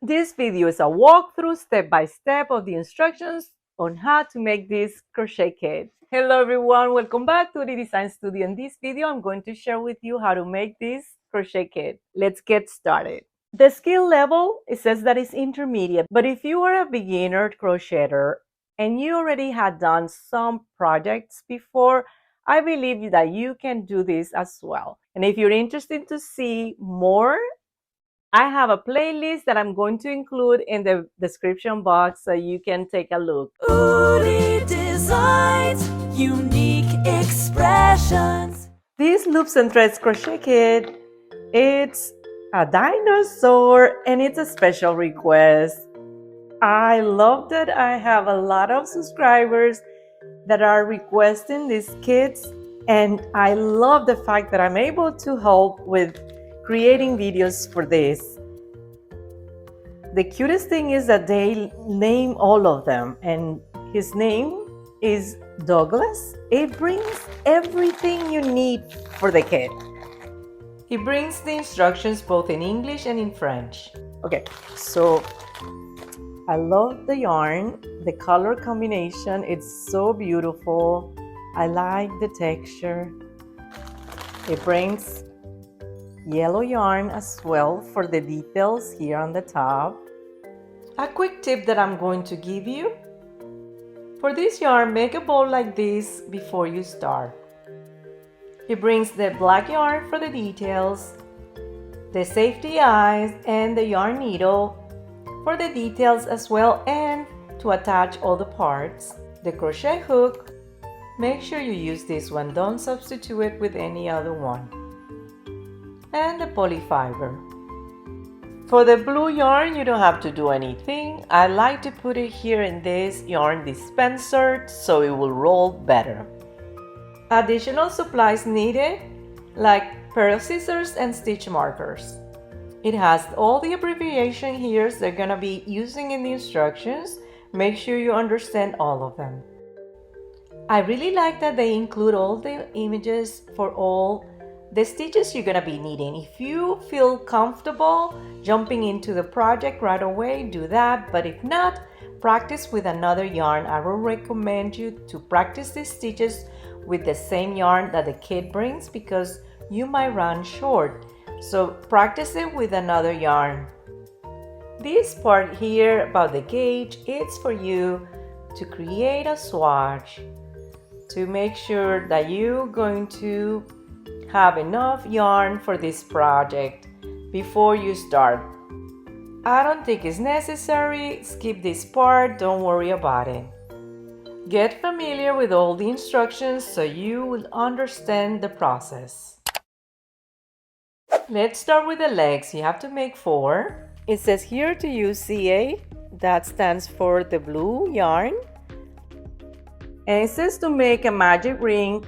This video is a walkthrough step-by-step of the instructions on how to make this crochet kit. Hello everyone, welcome back to the Design Studio. In this video, I'm going to share with you how to make this crochet kit. Let's get started. The skill level, it says that it's intermediate, but if you are a beginner crocheter and you already had done some projects before, I believe that you can do this as well. And if you're interested to see more, I have a playlist that I'm going to include in the description box so you can take a look. Udi Designs, unique expressions. This Loops and Threads crochet kit, it's a dinosaur and it's a special request. I love that I have a lot of subscribers that are requesting these kits, and I love the fact that I'm able to help with creating videos for this. The cutest thing is that they name all of them, and his name is Douglas. It brings everything you need for the kit. He brings the instructions both in English and in French. Okay, so I love the yarn, the color combination, it's so beautiful. I like the texture. It brings yellow yarn as well for the details here on the top. A quick tip that I'm going to give you. For this yarn, make a bowl like this before you start. It brings the black yarn for the details, the safety eyes, and the yarn needle for the details as well, and to attach all the parts. The crochet hook, make sure you use this one, don't substitute it with any other one. And the polyfiber. For the blue yarn, you don't have to do anything. I like to put it here in this yarn dispenser so it will roll better. Additional supplies needed, like pair of scissors and stitch markers. It has all the abbreviation here they're gonna be using in the instructions. Make sure you understand all of them. I really like that they include all the images for all the stitches you're gonna be needing. If you feel comfortable jumping into the project right away, do that. But if not, practice with another yarn. I will recommend you to practice the stitches with the same yarn that the kit brings because you might run short. So practice it with another yarn. This part here about the gauge, it's for you to create a swatch to make sure that you're going to have enough yarn for this project before you start. I don't think it's necessary. Skip this part, don't worry about it. Get familiar with all the instructions so you will understand the process. Let's start with the legs. You have to make 4. It says here to use CA, that stands for the blue yarn. And it says to make a magic ring,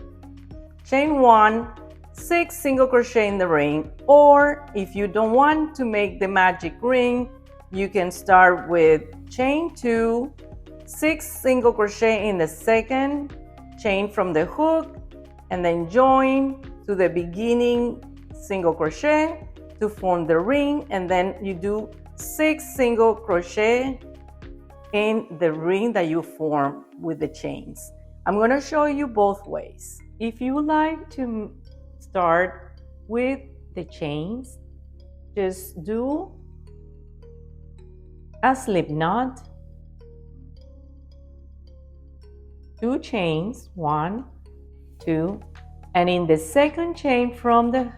chain 1, 6 single crochet in the ring, or if you don't want to make the magic ring, you can start with chain 2, 6 single crochet in the second chain from the hook, and then join to the beginning single crochet to form the ring, and then you do 6 single crochet in the ring that you form with the chains. I'm going to show you both ways. If you like to start with the chains, just do a slip knot, 2 chains, 1, 2, and in the second chain from the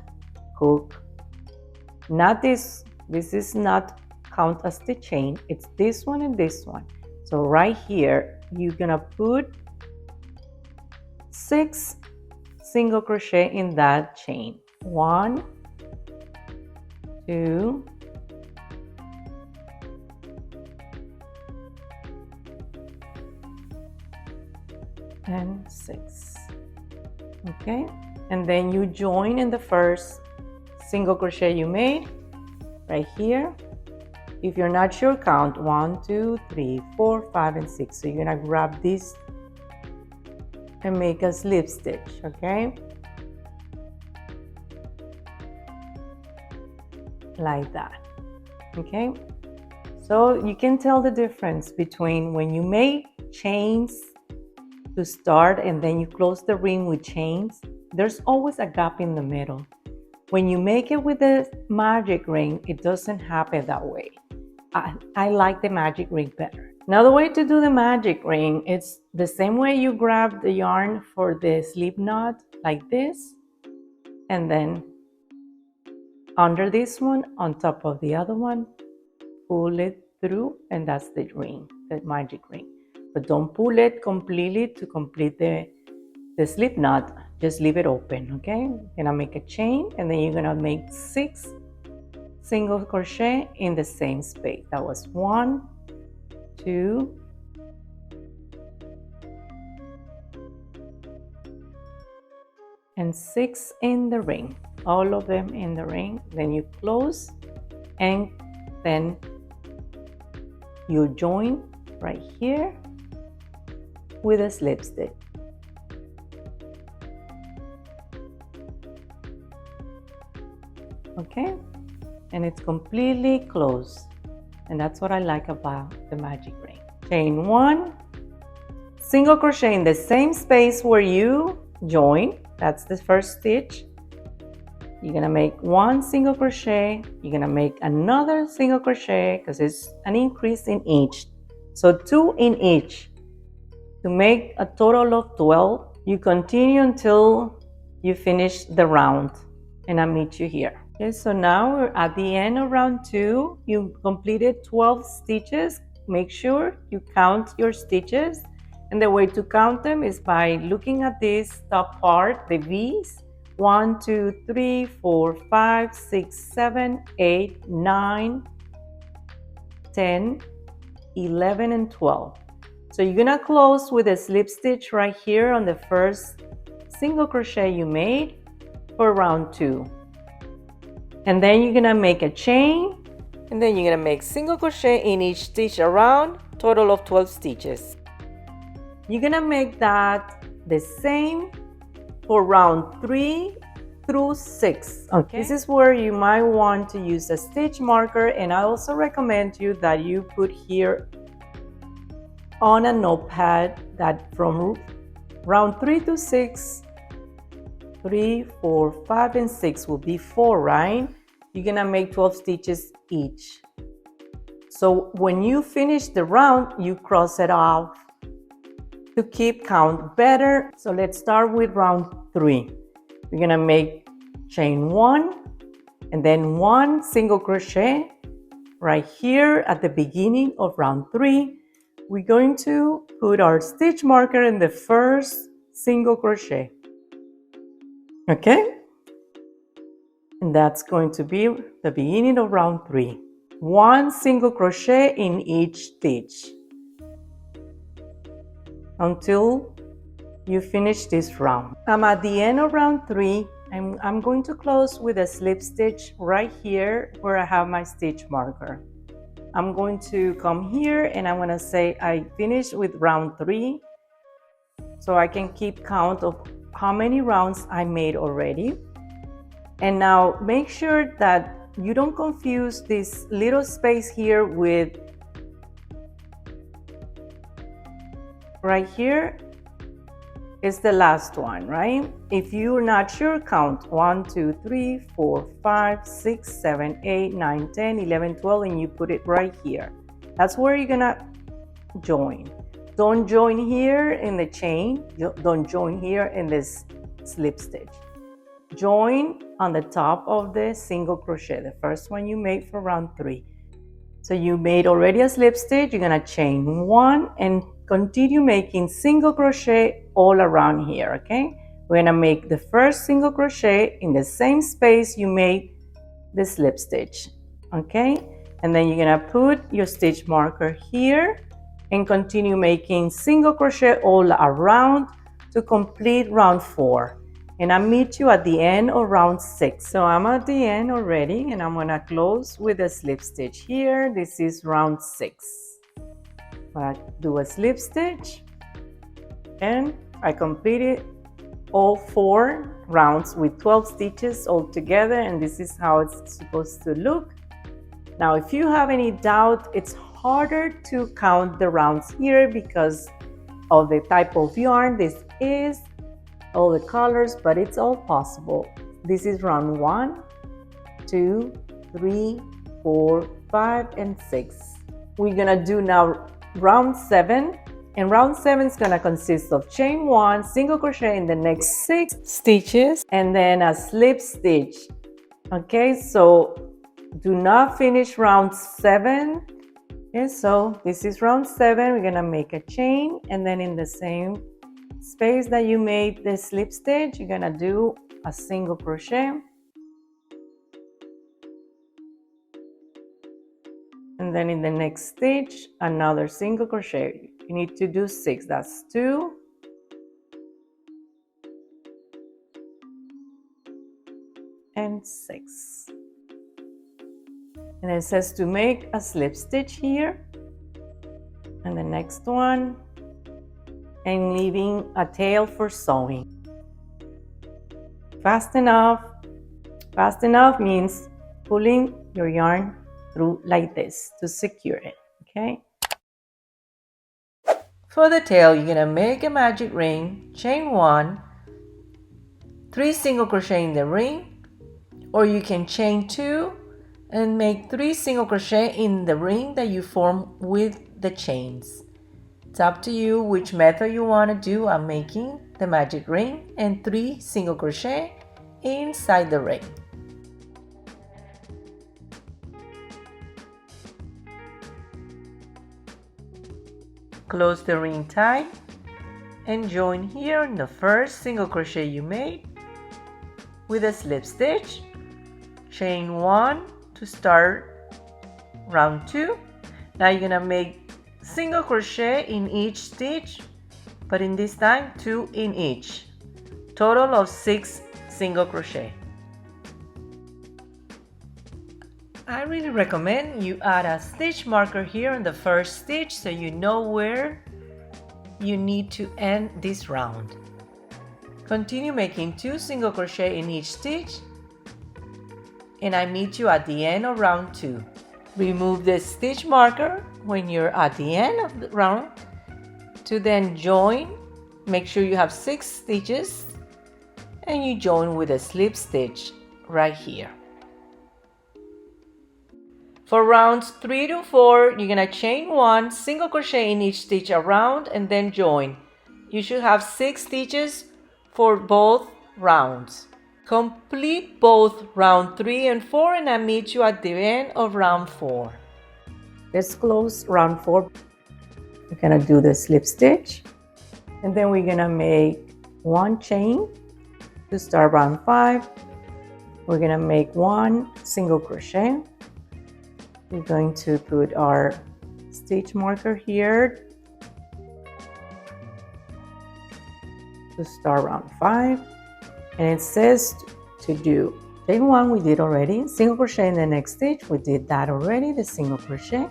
hook, not this is not count as the chain, it's this one and this one. So right here you're gonna put 6 single crochet in that chain, 1, 2, and 6. Okay, and then you join in the first single crochet you made right here. If you're not sure, count 1, 2, 3, 4, 5, and 6. So you're gonna grab this and make a slip stitch, okay? Like that, okay? So you can tell the difference between when you make chains to start and then you close the ring with chains, there's always a gap in the middle. When you make it with the magic ring, it doesn't happen that way. I like the magic ring better. Now the way to do the magic ring, it's the same way you grab the yarn for the slip knot, like this, and then under this one, on top of the other one, pull it through, and that's the ring, the magic ring. But don't pull it completely to complete the slip knot. Just leave it open, okay? You're gonna make a chain, and then you're gonna make 6 single crochet in the same space. That was 1, 2, and 6 in the ring. All of them in the ring. Then you close, and then you join right here with a slip stitch. Okay, and it's completely closed, and that's what I like about the magic ring. Chain 1, single crochet in the same space where you join. That's the first stitch. You're gonna make 1 single crochet. You're gonna make another single crochet because it's an increase in each, so 2 in each to make a total of 12. You continue until you finish the round, and I'll meet you here. Okay, so now we're at the end of round 2. You completed 12 stitches. Make sure you count your stitches, and the way to count them is by looking at this top part, the V's. 1, 2, 3, 4, 5, 6, 7, 8, 9, 10, 11, and 12. So you're gonna close with a slip stitch right here on the first single crochet you made for round 2. And then you're gonna make a chain, and then you're gonna make single crochet in each stitch around, total of 12 stitches. You're gonna make that the same for round 3 through 6. Okay, this is where you might want to use a stitch marker, and I also recommend you that you put here on a notepad that from round 3 to 6, 3, 4, 5, and 6 will be 4, right? You're gonna make 12 stitches each. So when you finish the round, you cross it off to keep count better. So let's start with round 3. We're gonna make chain 1 and then 1 single crochet right here at the beginning of round 3. We're going to put our stitch marker in the first single crochet. Okay, and that's going to be the beginning of round 3. 1 single crochet in each stitch until you finish this round. I'm at the end of round 3, and I'm going to close with a slip stitch right here where I have my stitch marker. I'm going to come here, and I'm going to say I finished with round 3, so I can keep count of how many rounds I made already. And now make sure that you don't confuse this little space here with right here is the last one, right? If you're not sure, count 1, 2, 3, 4, 5, 6, 7, 8, 9, 10, 11, 12, and you put it right here. That's where you're gonna join. Don't join here in the chain. Don't join here in this slip stitch. Join on the top of the single crochet, the first one you made for round 3. So you made already a slip stitch. You're gonna chain 1 and continue making single crochet all around here. Okay, we're gonna make the first single crochet in the same space you made the slip stitch. Okay, and then you're gonna put your stitch marker here and continue making single crochet all around to complete round 4. And I'll meet you at the end of round 6. So I'm at the end already, and I'm gonna close with a slip stitch here. This is round 6. I do a slip stitch, and I completed all 4 rounds with 12 stitches all together, and this is how it's supposed to look. Now, if you have any doubt, it's harder to count the rounds here because of the type of yarn this is, all the colors, but it's all possible. This is round 1, 2, 3, 4, 5, and 6. We're gonna do now round 7, and round 7 is gonna consist of chain 1, single crochet in the next 6 stitches, and then a slip stitch. Okay, so do not finish round 7. Okay, so this is round 7. We're gonna make a chain, and then in the same space that you made the slip stitch, you're gonna do a single crochet, and then in the next stitch another single crochet. You need to do 6. That's 2, and 6. And it says to make a slip stitch here, and the next one, and leaving a tail for sewing. Fast enough. Fast enough means pulling your yarn through like this to secure it. Okay. For the tail, you're gonna make a magic ring, chain 1, 3 single crochet in the ring, or you can chain 2 and make 3 single crochet in the ring that you form with the chains. It's up to you which method you want to do. I'm making the magic ring and 3 single crochet inside the ring. Close the ring tight and join here in the first single crochet you made with a slip stitch, chain 1 to start round 2. Now you're gonna make single crochet in each stitch, but in this time 2 in each, total of 6 single crochet. I really recommend you add a stitch marker here in the first stitch so you know where you need to end this round. Continue making 2 single crochet in each stitch, and I meet you at the end of round 2. Remove the stitch marker when you're at the end of the round to then join. Make sure you have 6 stitches and you join with a slip stitch right here. For rounds 3 to 4, you're gonna chain 1, single crochet in each stitch around, and then join. You should have 6 stitches for both rounds. Complete both round 3 and 4, and I meet you at the end of round 4. Let's close round 4. We're gonna do the slip stitch, and then we're gonna make 1 chain to start round 5. We're gonna make 1 single crochet. We're going to put our stitch marker here to start round 5, and it says to do chain 1 we did already, single crochet in the next stitch, we did that already, the single crochet,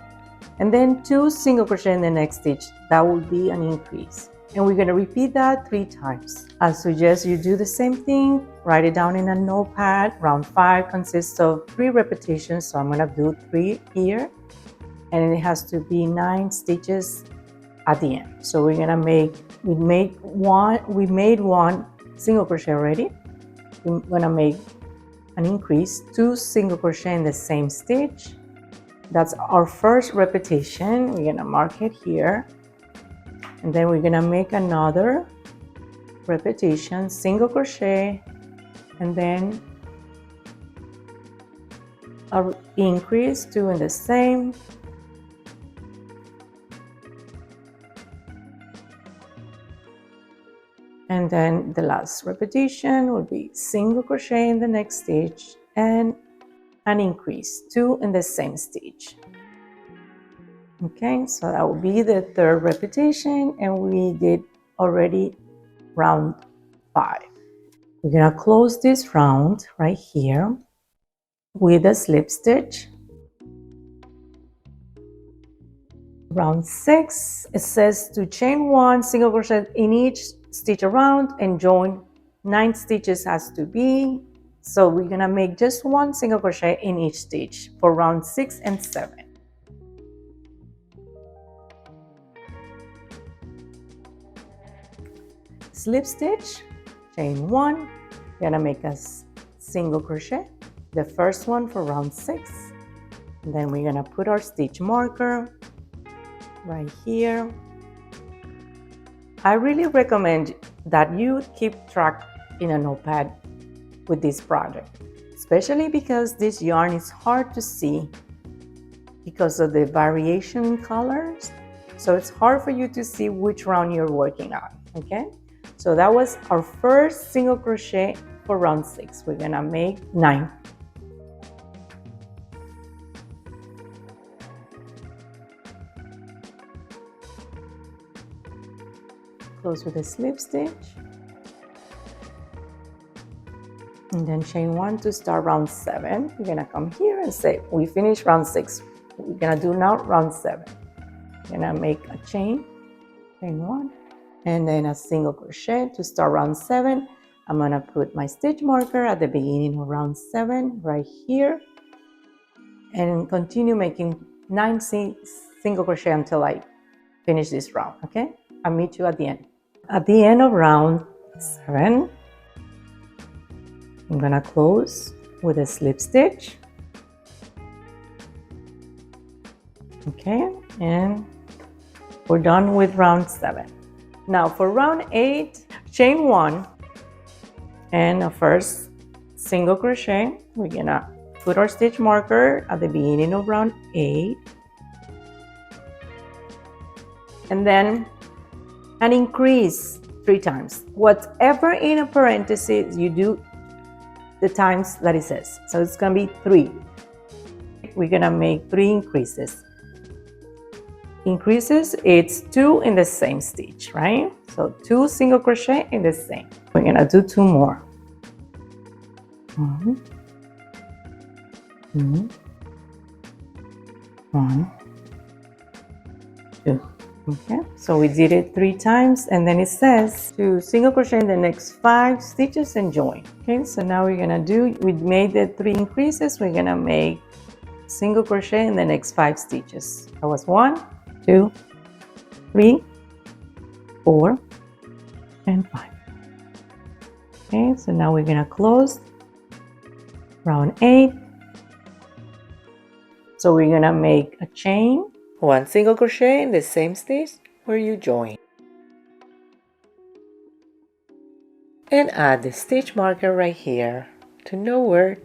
and then 2 single crochet in the next stitch. That will be an increase, and we're going to repeat that 3 times. I suggest you do the same thing. Write it down in a notepad. Round 5 consists of 3 repetitions, so I'm going to do 3 here, and it has to be 9 stitches at the end. So we're going to make, we made one single crochet already. We're going to make an increase, 2 single crochet in the same stitch. That's our first repetition. We're going to mark it here, and then we're going to make another repetition, single crochet, and then a increase, 2 in the same, and then the last repetition will be single crochet in the next stitch and an increase, 2 in the same stitch. Okay, so that will be the 3rd repetition, and we did already round 5. We're gonna close this round right here with a slip stitch. Round 6, it says to chain 1, single crochet in each stitch around, and join 9 stitches has to be, So we're gonna make just one single crochet in each stitch for round 6 and 7. Slip stitch, chain 1, we're gonna make a single crochet, the first one for round 6, and then we're gonna put our stitch marker right here. I really recommend that you keep track in a notepad with this project, especially because this yarn is hard to see because of the variation in colors. So it's hard for you to see which round you're working on, okay? So that was our first single crochet for round 6. We're gonna make 9. Close with a slip stitch. And then chain 1 to start round 7. We're gonna come here and say, we finished round 6. We're gonna do now round 7. We're gonna make a chain 1, and then a single crochet to start round 7. I'm gonna put my stitch marker at the beginning of round 7 right here, and continue making 9 single crochet until I finish this round, okay? I'll meet you at the end. At the end of round 7, I'm gonna close with a slip stitch. Okay, and we're done with round 7. Now for round 8, chain 1 and a first single crochet. We're gonna put our stitch marker at the beginning of round 8, and then an increase 3 times. Whatever in a parenthesis you do, the times that it says. So it's gonna be 3. We're gonna make 3 increases. Increases, it's 2 in the same stitch, right? So 2 single crochet in the same. We're gonna do 2 more. 1, 2, 1, 2. Okay, so we did it 3 times, and then it says to single crochet in the next 5 stitches and join. Okay, so now we're gonna do, we made the 3 increases, we're gonna make single crochet in the next 5 stitches. That was 1, 2, 3, 4, and 5. Okay, so now we're gonna close round 8. So we're gonna make a chain, 1 single crochet in the same stitch where you join, and add the stitch marker right here to know where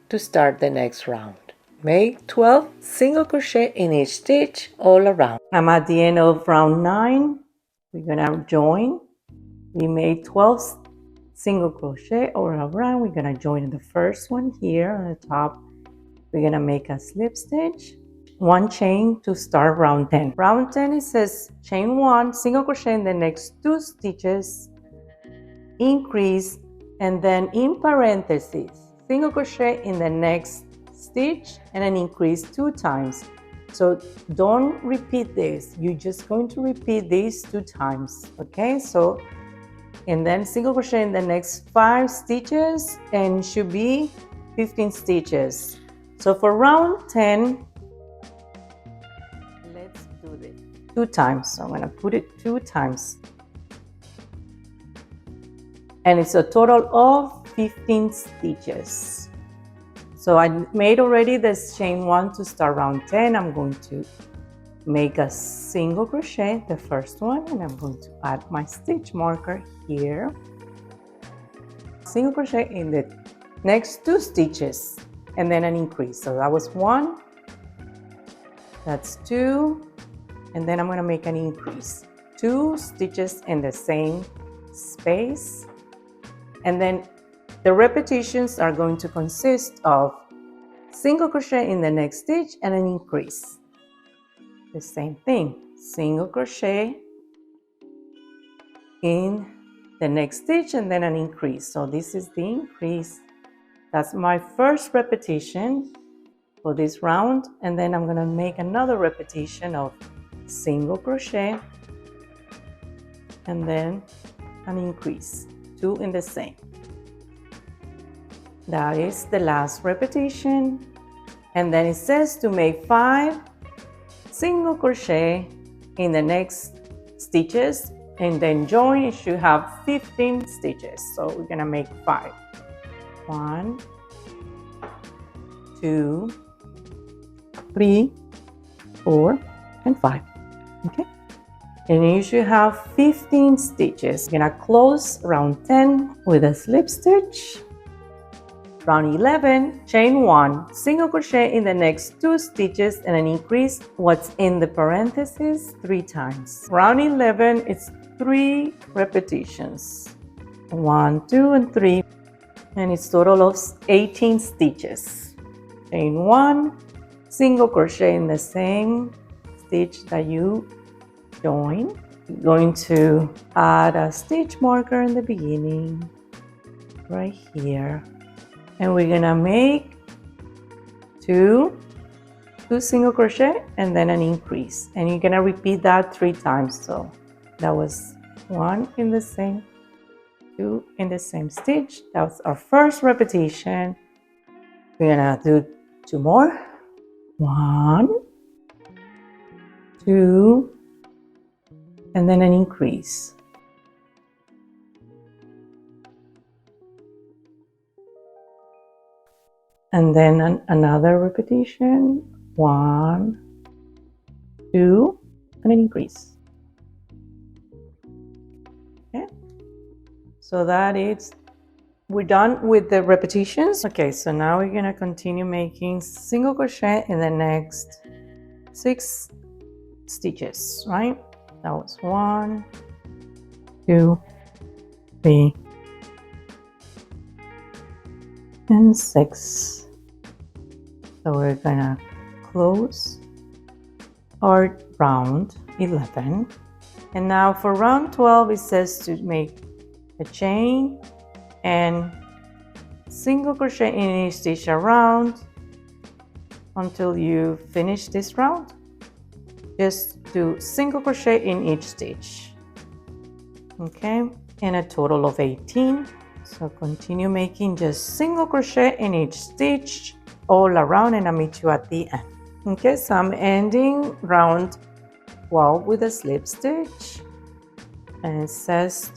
to start the next round. Make 12 single crochet in each stitch all around. I'm at the end of round 9. We're gonna join. We made 12 single crochet all around. We're gonna join in the first one here on the top. We're gonna make a slip stitch, 1 chain to start round 10. Round 10, it says chain 1, single crochet in the next 2 stitches, increase, and then in parentheses, single crochet in the next stitch and then increase 2 times. So don't repeat this. You're just going to repeat these 2 times, okay? So, and then single crochet in the next 5 stitches and should be 15 stitches. So for round 10, let's do this 2 times. So I'm gonna put it 2 times. And it's a total of 15 stitches. So I made already this chain 1 to start round 10. I'm going to make a single crochet, the first one, and I'm going to add my stitch marker here. Single crochet in the next 2 stitches and then an increase. So that was 1, that's 2, and then I'm going to make an increase. 2 stitches in the same space, and then the repetitions are going to consist of single crochet in the next stitch and an increase. The same thing, single crochet in the next stitch and then an increase. So this is the increase. That's my first repetition for this round, and then I'm going to make another repetition of single crochet and then an increase, 2 in the same. That is the last repetition. And then it says to make 5 single crochet in the next stitches, and then join. It should have 15 stitches. So we're gonna make 5. 1, 2, 3, 4, and 5. Okay, and you should have 15 stitches. You're gonna close round 10 with a slip stitch. Round 11, chain 1, single crochet in the next 2 stitches and then increase what's in the parentheses 3 times. Round 11, it's 3 repetitions. 1, 2, and 3, and it's total of 18 stitches. Chain 1, single crochet in the same stitch that you join. You're going to add a stitch marker in the beginning, right here. And we're gonna make 2 single crochet and then an increase, and you're gonna repeat that 3 times. So that was 1 in the same, 2 in the same stitch. That was our first repetition. We're gonna do 2 more. 1, 2, and then an increase. And then another repetition, 1, 2, and an increase. Okay, so that is, we're done with the repetitions. Okay, so now we're gonna continue making single crochet in the next 6 stitches, right? That was 1, 2, 3, and 6. So we're gonna close our round 11. And now for round 12, it says to make a chain and single crochet in each stitch around until you finish this round. Just do single crochet in each stitch. Okay, and a total of 18. So continue making just single crochet in each stitch all around, and I'll meet you at the end. Okay, so I'm ending round 12 with a slip stitch, and it says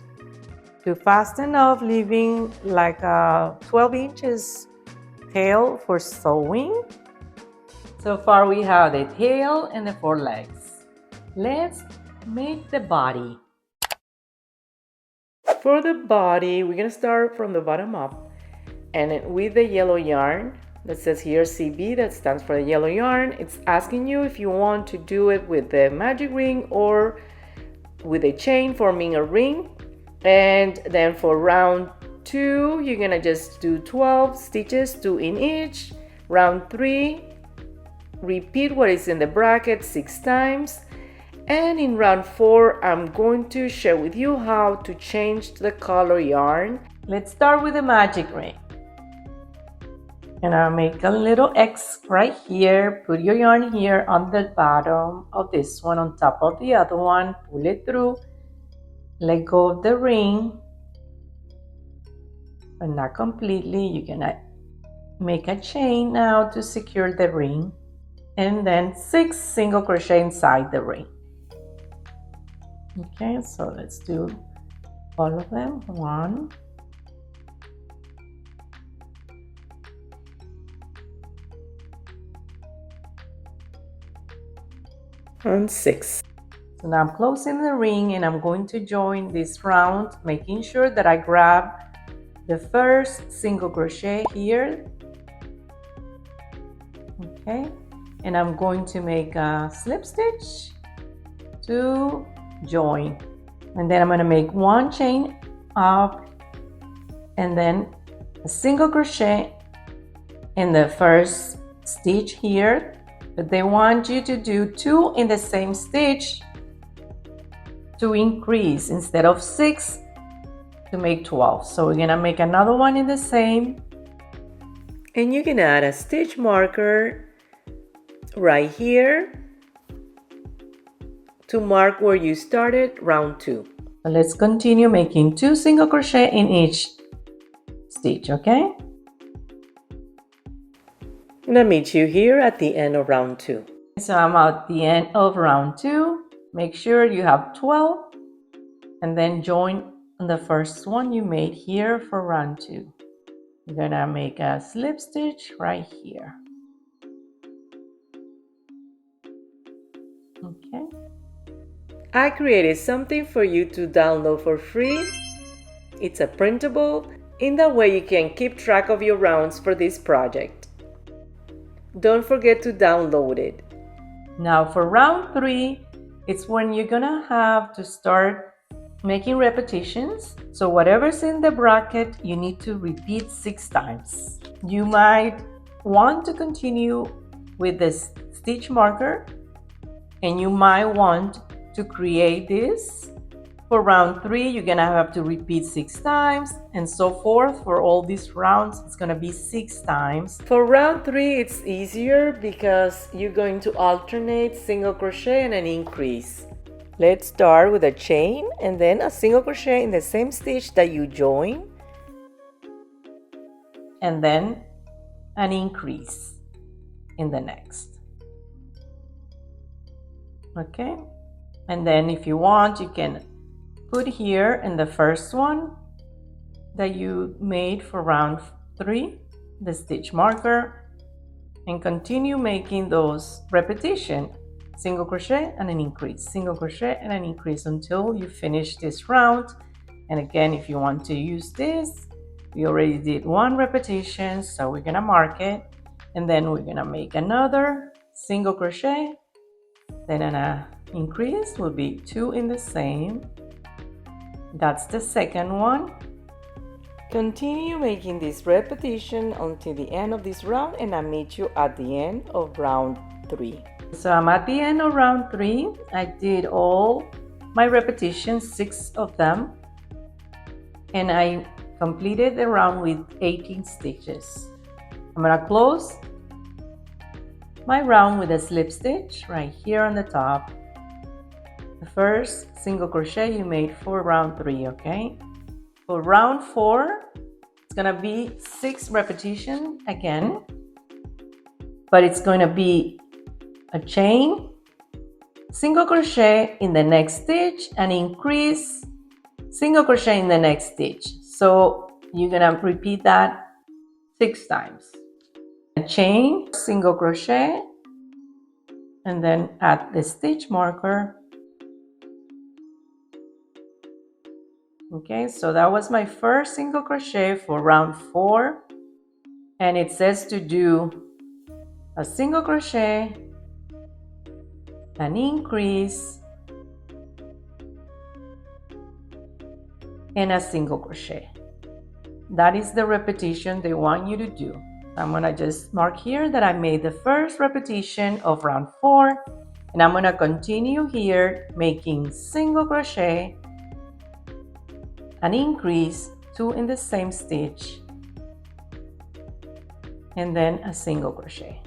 to fasten off, leaving like a 12 inches tail for sewing. So far we have the tail and the 4 legs. Let's make the body. For the body, we're gonna start from the bottom up, and with the yellow yarn that says here CB, that stands for the yellow yarn. It's asking you if you want to do it with the magic ring or with a chain, forming a ring. And then for round 2, you're gonna just do 12 stitches, 2 in each. Round 3, repeat what is in the bracket 6 times. And in round 4, I'm going to share with you how to change the color yarn. Let's start with the magic ring. And I'll make a little X right here. Put your yarn here on the bottom of this one, on top of the other one. Pull it through. Let go of the ring, but not completely. You're gonna make a chain now to secure the ring, and then 6 single crochet inside the ring. Okay, so let's do all of them. 1, and 6. So now I'm closing the ring, and I'm going to join this round, making sure that I grab the first single crochet here. Okay, and I'm going to make a slip stitch to join, and then I'm going to make 1 chain up and then a single crochet in the first stitch here, but they want you to do 2 in the same stitch to increase instead of 6 to make 12. So we're gonna make another one in the same, and you can add a stitch marker right here to mark where you started round 2. So let's continue making 2 single crochet in each stitch. Okay, And I'll meet you here at the end of round 2. So I'm at the end of round 2. Make sure you have 12 and then join on the first one you made here for round 2. You're gonna make a slip stitch right here. Okay. I created something for you to download for free. It's a printable. In that way you can keep track of your rounds for this project. Don't forget to download it. Now for round 3, it's when you're gonna have to start making repetitions. So whatever's in the bracket, you need to repeat 6 times. You might want to continue with this stitch marker, and you might want to create this. For round 3, you're gonna have to repeat 6 times, and so forth. For all these rounds, it's gonna be 6 times. For round 3, it's easier because you're going to alternate single crochet and an increase. Let's start with a chain and then a single crochet in the same stitch that you join, and then an increase in the next. Okay, and then if you want, you can put here in the first one that you made for round 3 the stitch marker, and continue making those repetition, single crochet and an increase, single crochet and an increase, until you finish this round. And again, if you want to use this, we already did 1 repetition, so we're gonna mark it, and then we're gonna make another single crochet, then an increase will be 2 in the same. That's the second one. Continue making this repetition until the end of this round, and I'll meet you at the end of round 3. So I'm at the end of round 3. I did all my repetitions, 6 of them, and I completed the round with 18 stitches. I'm gonna close my round with a slip stitch right here on the top. The first single crochet you made for round 3, okay? For round 4, it's gonna be 6 repetitions again, but it's going to be a chain, single crochet in the next stitch, and increase, single crochet in the next stitch. So you're gonna repeat that 6 times. A chain, single crochet, and then add the stitch marker. Okay, so that was my first single crochet for round 4, and it says to do a single crochet, an increase, and a single crochet. That is the repetition they want you to do. I'm gonna just mark here that I made the first repetition of round 4, and I'm gonna continue here making single crochet, an increase, 2 in the same stitch, and then a single crochet.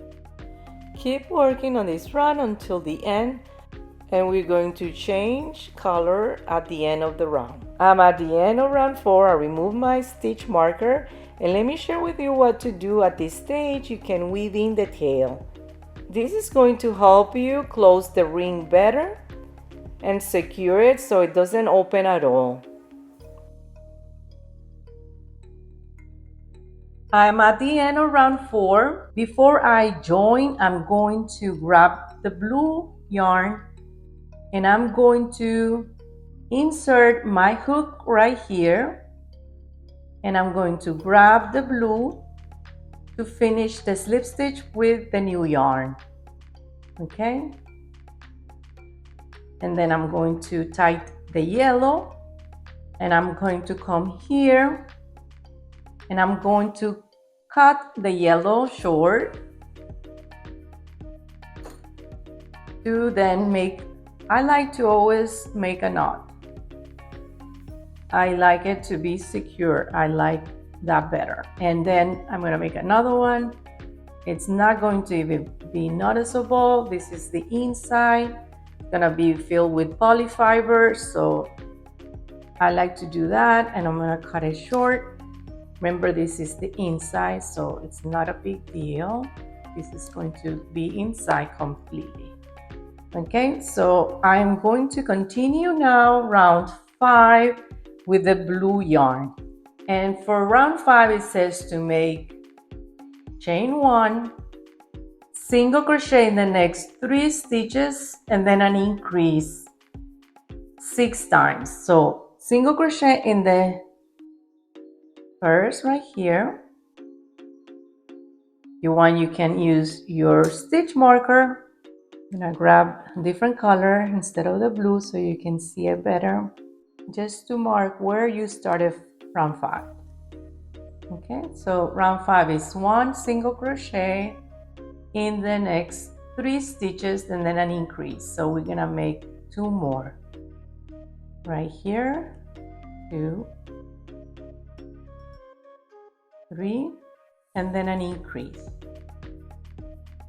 Keep working on this round until the end, and we're going to change color at the end of the round. I'm at the end of round 4. I remove my stitch marker, and let me share with you what to do at this stage. You can weave in the tail. This is going to help you close the ring better and secure it so it doesn't open at all. I'm at the end of round 4. Before I join, I'm going to grab the blue yarn, and I'm going to insert my hook right here, and I'm going to grab the blue to finish the slip stitch with the new yarn. Okay, and then I'm going to tie the yellow, and I'm going to come here, and I'm going to cut the yellow short to then make, I like to always make a knot. I like it to be secure. I like that better. And then I'm going to make another one. It's not going to even be noticeable. This is the inside. It's going to be filled with polyfiber, so I like to do that, and I'm going to cut it short. Remember, this is the inside, so it's not a big deal. This is going to be inside completely. Okay, so I'm going to continue now round 5 with the blue yarn. And for round 5, it says to make chain 1, single crochet in the next 3 stitches, and then an increase 6 times. So single crochet in the first right here. You can use your stitch marker. I'm gonna grab a different color instead of the blue so you can see it better, just to mark where you started round 5. Okay, so round 5 is 1 single crochet in the next 3 stitches and then an increase. So we're gonna make 2 more right here, 2, 3, and then an increase.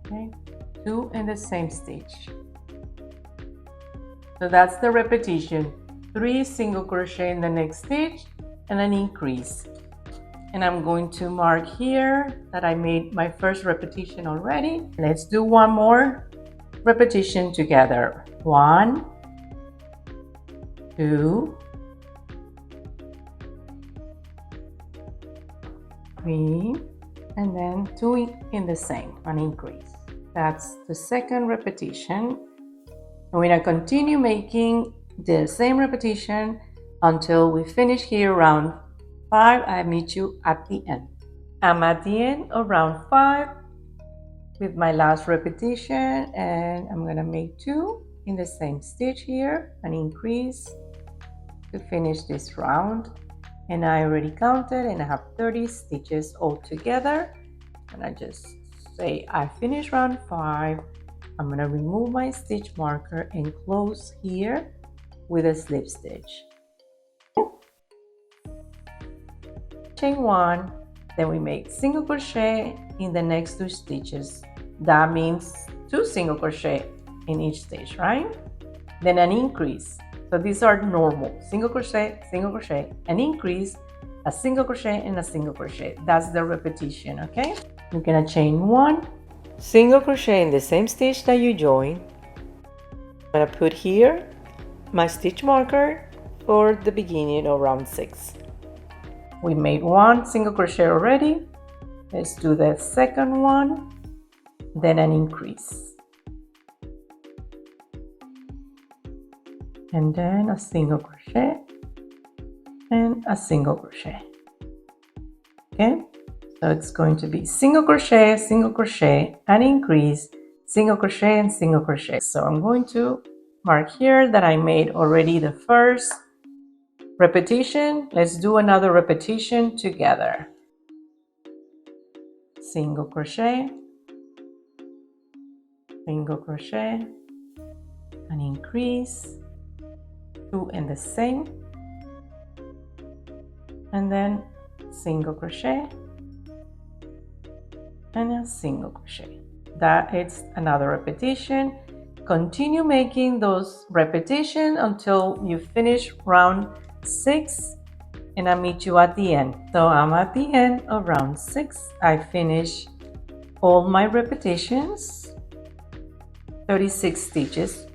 Okay, 2 in the same stitch. So that's the repetition. 3 single crochet in the next stitch and an increase. And I'm going to mark here that I made my first repetition already. Let's do one more repetition together. 1, 2, 3, and then 2 in the same, an increase. That's the second repetition. We're going to continue making the same repetition until we finish here round 5. I meet you at the end. I'm at the end of round 5 with my last repetition, and I'm going to make 2 in the same stitch here, an increase to finish this round. And I already counted and I have 30 stitches all together. And I just say I finished round 5. I'm going to remove my stitch marker and close here with a slip stitch. Chain 1, then we make single crochet in the next 2 stitches. That means 2 single crochet in each stitch, right? Then an increase. So these are normal: single crochet, an increase, a single crochet, and a single crochet. That's the repetition. Okay, you're gonna chain 1, single crochet in the same stitch that you joined. I'm gonna put here my stitch marker for the beginning of round 6. We made 1 single crochet already. Let's do the second one, then an increase, and then a single crochet and a single crochet. Okay, so it's going to be single crochet, an increase, single crochet, and single crochet. So I'm going to mark here that I made already the first repetition. Let's do another repetition together. Single crochet, single crochet, an increase, 2 in the same, and then single crochet and a single crochet. That is another repetition. Continue making those repetitions until you finish round 6, and I'll meet you at the end. So I'm at the end of round 6. I finished all my repetitions, 36 stitches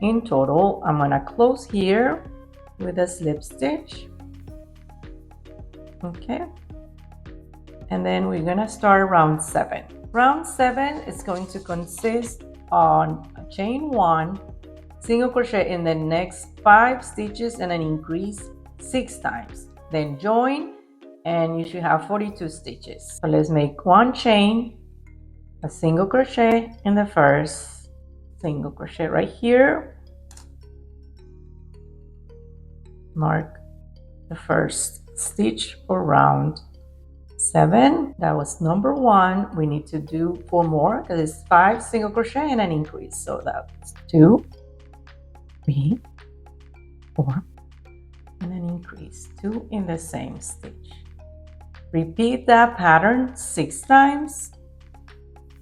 in total. I'm gonna close here with a slip stitch. Okay, and then we're gonna start round 7. Round 7 is going to consist on a chain 1, single crochet in the next 5 stitches and an increase 6 times, then join, and you should have 42 stitches. So let's make 1 chain, a single crochet in the first, single crochet right here, mark the first stitch for round 7. That was number 1. We need to do 4 more because it's 5 single crochet and an increase. So that's 2, 3, 4, and an increase, 2 in the same stitch. Repeat that pattern 6 times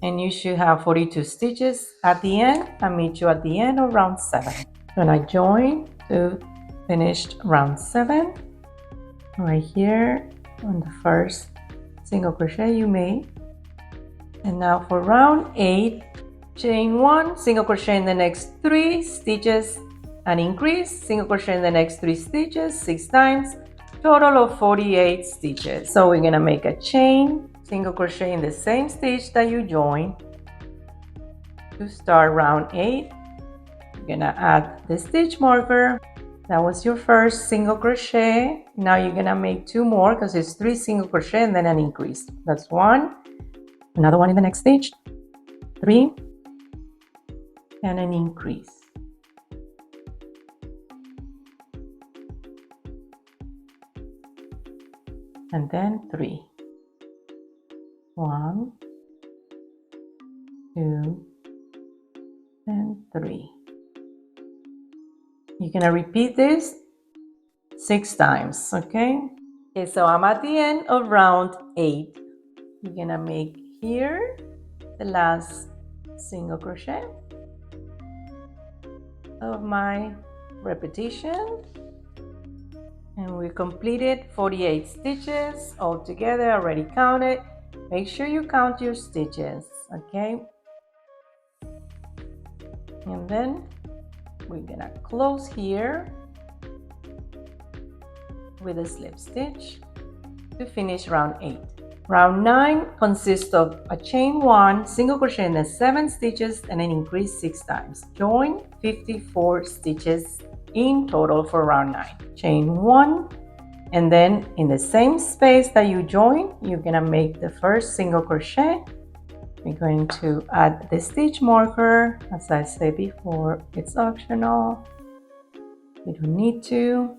and you should have 42 stitches at the end. I'll meet you at the end of round 7. When I join to finish round 7, right here on the first single crochet you made, And now for round 8, chain 1, single crochet in the next 3 stitches and increase, single crochet in the next 3 stitches 6 times, total of 48 stitches. So we're gonna make a chain, single crochet in the same stitch that you joined to start round 8. You're gonna add the stitch marker. That was your first single crochet. Now you're gonna make 2 more because it's 3 single crochet and then an increase. That's 1, another one in the next stitch, 3, and an increase. And then 3. 1, 2, and 3. You're gonna repeat this 6 times, okay? Okay, so I'm at the end of round 8. You're gonna make here the last single crochet of my repetition, and we completed 48 stitches altogether. Already counted. Make sure you count your stitches, okay? And then we're gonna close here with a slip stitch to finish round 8. Round 9 consists of a chain 1, single crochet in the 7 stitches and an increase 6 times. Join 54 stitches in total for round 9. Chain 1, and then in the same space that you join, you're gonna make the first single crochet. We're going to add the stitch marker. As I said before, it's optional. You don't need to.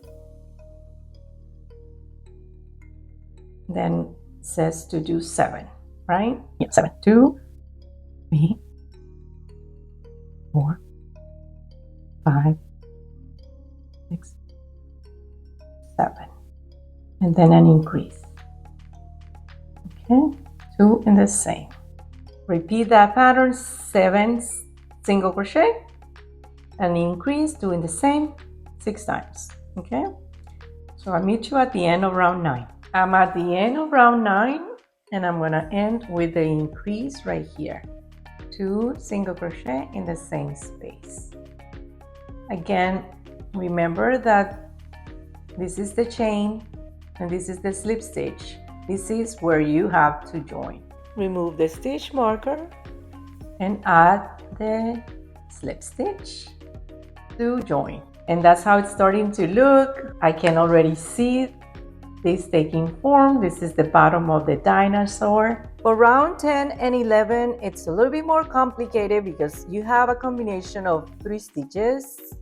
Then it says to do 7, right? Yeah, 7. 2, 3, 4, 5, 6, 7. And then an increase. Okay, 2 in the same. Repeat that pattern 7 single crochet and increase, 2 in the same 6 times. Okay, so I'll meet you at the end of round 9. I'm at the end of round 9 and I'm gonna end with the increase right here. 2 single crochet in the same space. Again, remember that this is the chain and this is the slip stitch. This is where you have to join. Remove the stitch marker and add the slip stitch to join. And that's how it's starting to look. I can already see this taking form. This is the bottom of the dinosaur. For round 10 and 11, it's a little bit more complicated because you have a combination of 3 stitches,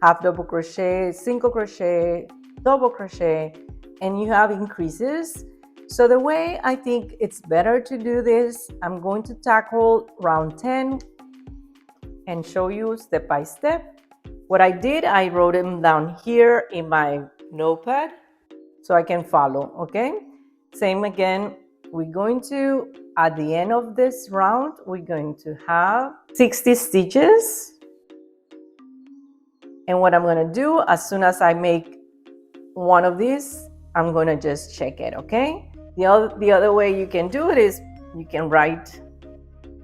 half double crochet, single crochet, double crochet, and you have increases. So the way I think it's better to do this, I'm going to tackle round 10 and show you step by step. What I did, I wrote them down here in my notepad so I can follow, okay? Same again, we're going to, at the end of this round, we're going to have 60 stitches. And what I'm gonna do, as soon as I make one of these, I'm gonna just check it, okay? The other way you can do it is you can write,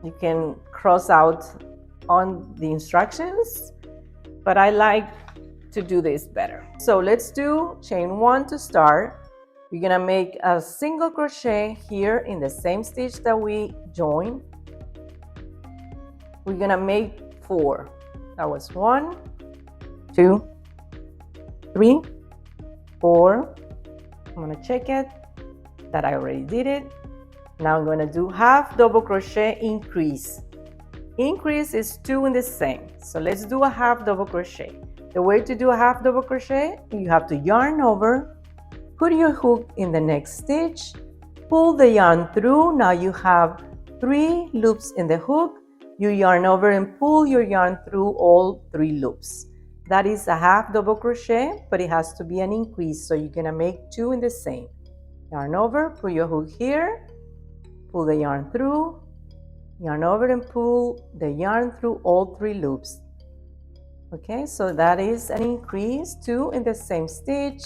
you can cross out on the instructions, but I like to do this better. So let's do chain 1 to start. We're gonna make a single crochet here in the same stitch that we joined. We're gonna make 4. That was 1, 2, 3, 4. I'm gonna check it that I already did it. Now I'm gonna do half double crochet increase. Increase is 2 in the same. So let's do a half double crochet. The way to do a half double crochet, you have to yarn over, put your hook in the next stitch, pull the yarn through. Now you have 3 loops in the hook. You yarn over and pull your yarn through all 3 loops. That is a half double crochet, but it has to be an increase. So you're gonna make 2 in the same. Yarn over, put your hook here, pull the yarn through, yarn over and pull the yarn through all 3 loops. Okay, so that is an increase, 2 in the same stitch.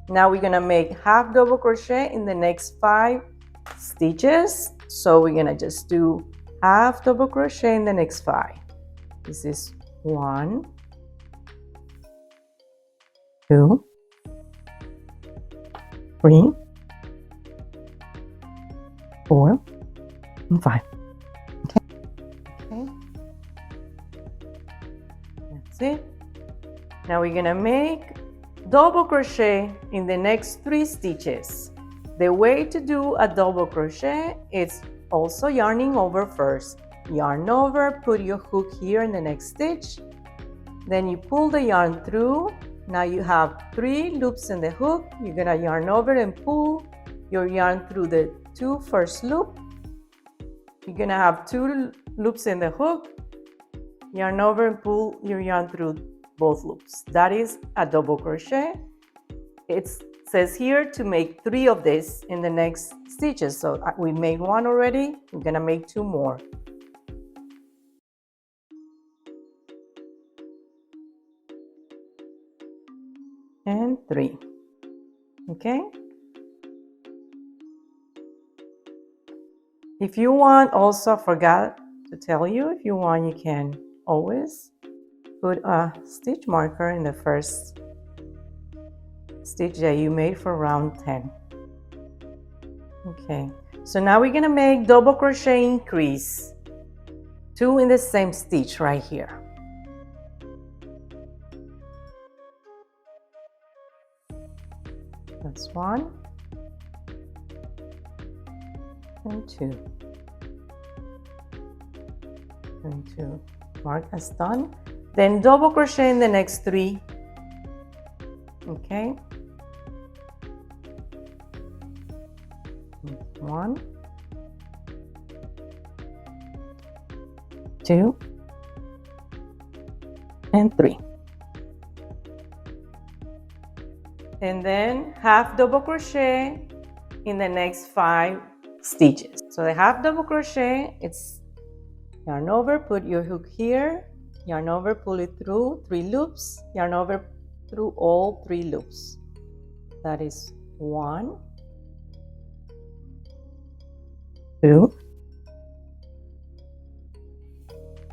Now we're gonna make half double crochet in the next 5 stitches, so we're gonna just do half double crochet in the next 5. This is 1, 2, 3, 4, and 5. Okay. That's it. Now we're gonna make double crochet in the next 3 stitches. The way to do a double crochet is also yarning over first. Yarn over, put your hook here in the next stitch, then you pull the yarn through. Now you have 3 loops in the hook. You're gonna yarn over and pull your yarn through the 2 first loop. You're gonna have 2 loops in the hook, yarn over and pull your yarn through both loops. That is a double crochet. It says here to make 3 of this in the next stitches. So we made 1 already. We're gonna make 2 more. And 3. Okay. If you want, also forgot to tell you, if you want, you can always put a stitch marker in the first stitch that you made for round 10. Okay, so now we're gonna make double crochet increase, 2 in the same stitch right here. That's 1 and 2 and 2. Mark as done. Then double crochet in the next 3. Okay. 1, 2, and 3. And then half double crochet in the next 5 stitches. So the half double crochet, it's yarn over, put your hook here, yarn over, pull it through 3 loops, yarn over through all 3 loops. That is 1, 2,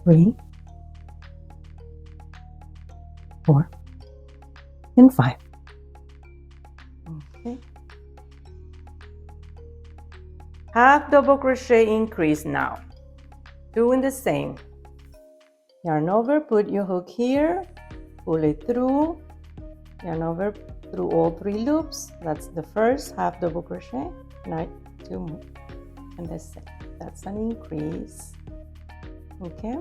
3, 4, and 5. Okay. Half double crochet increase now. 2 in the same. Yarn over, put your hook here, pull it through, yarn over through all 3 loops. That's the first half double crochet. Now 2 more. And that's an increase. Okay.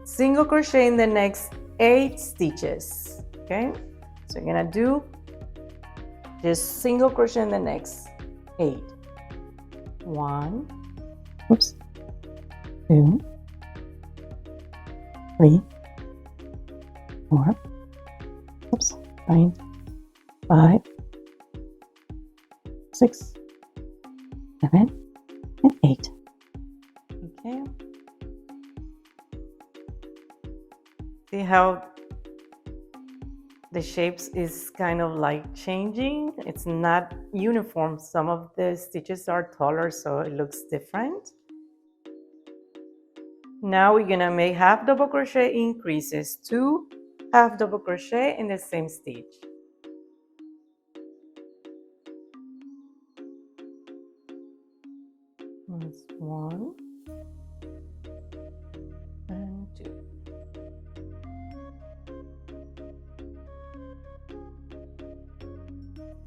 Single crochet in the next 8 stitches. Okay. So you're gonna do just single crochet in the next 8. 1, oops, 2, 3, 4, oops, 9, 5, 6, 7, and 8. Okay. See how the shapes is kind of like changing? It's not uniform. Some of the stitches are taller, so it looks different. Now we're gonna make half double crochet increases, 2 half double crochet in the same stitch. That's 1 and 2.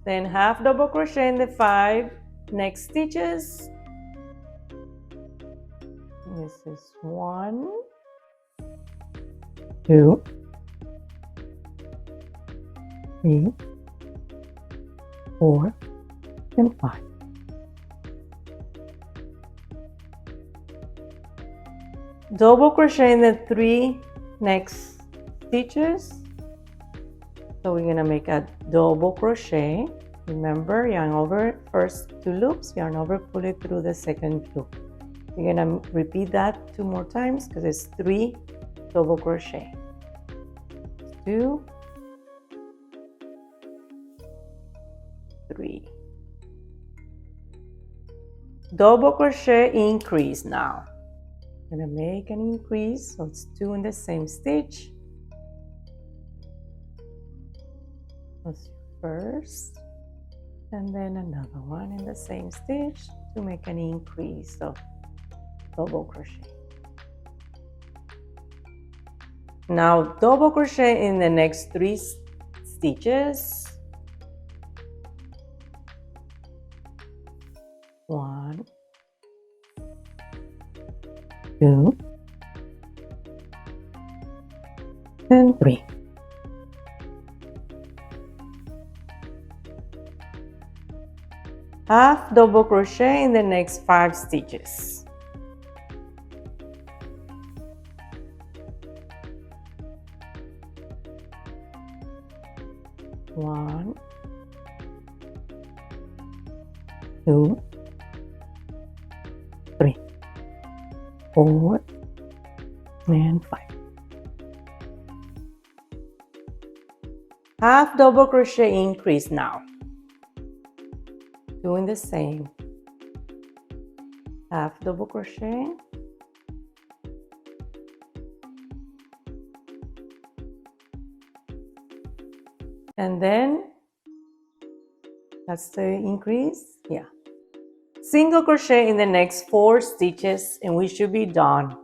Then half double crochet in the 5 next stitches. This is 1, 2, 3, 4, and 5. Double crochet in the 3 next stitches. So we're gonna make a double crochet. Remember, yarn over first 2 loops, yarn over, pull it through the second loop. You're gonna repeat that 2 more times because it's 3 double crochet. 2, 3. double crochet increase now. I'm gonna make an increase, so it's 2 in the same stitch. That's first, and then another one in the same stitch to make an increase of double crochet. Now double crochet in the next 3 stitches. 1, 2, and 3. Half double crochet in the next 5 stitches. 1, 2, 3, 4, and 5. Half double crochet increase now. Doing the same. Half double crochet. And then that's the increase. Yeah. Single crochet in the next 4 stitches and we should be done.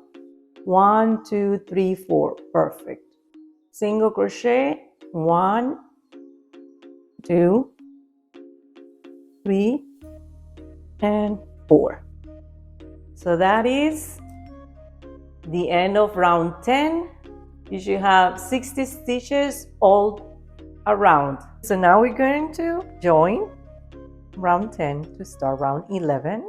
1, 2, 3, 4. Perfect. Single crochet. 1, 2, 3, and 4. So that is the end of round 10. You should have 60 stitches all around. So now we're going to join round 10 to start round 11.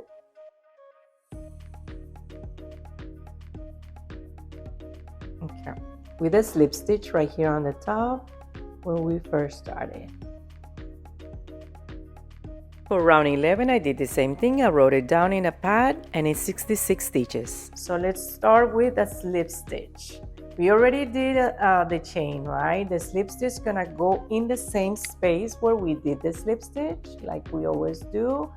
Okay, with a slip stitch right here on the top where we first started. For round 11, I did the same thing. I wrote it down in a pad and it's 66 stitches. So let's start with a slip stitch. We already did the chain, right? The slip stitch is gonna go in the same space where we did the slip stitch, like we always do.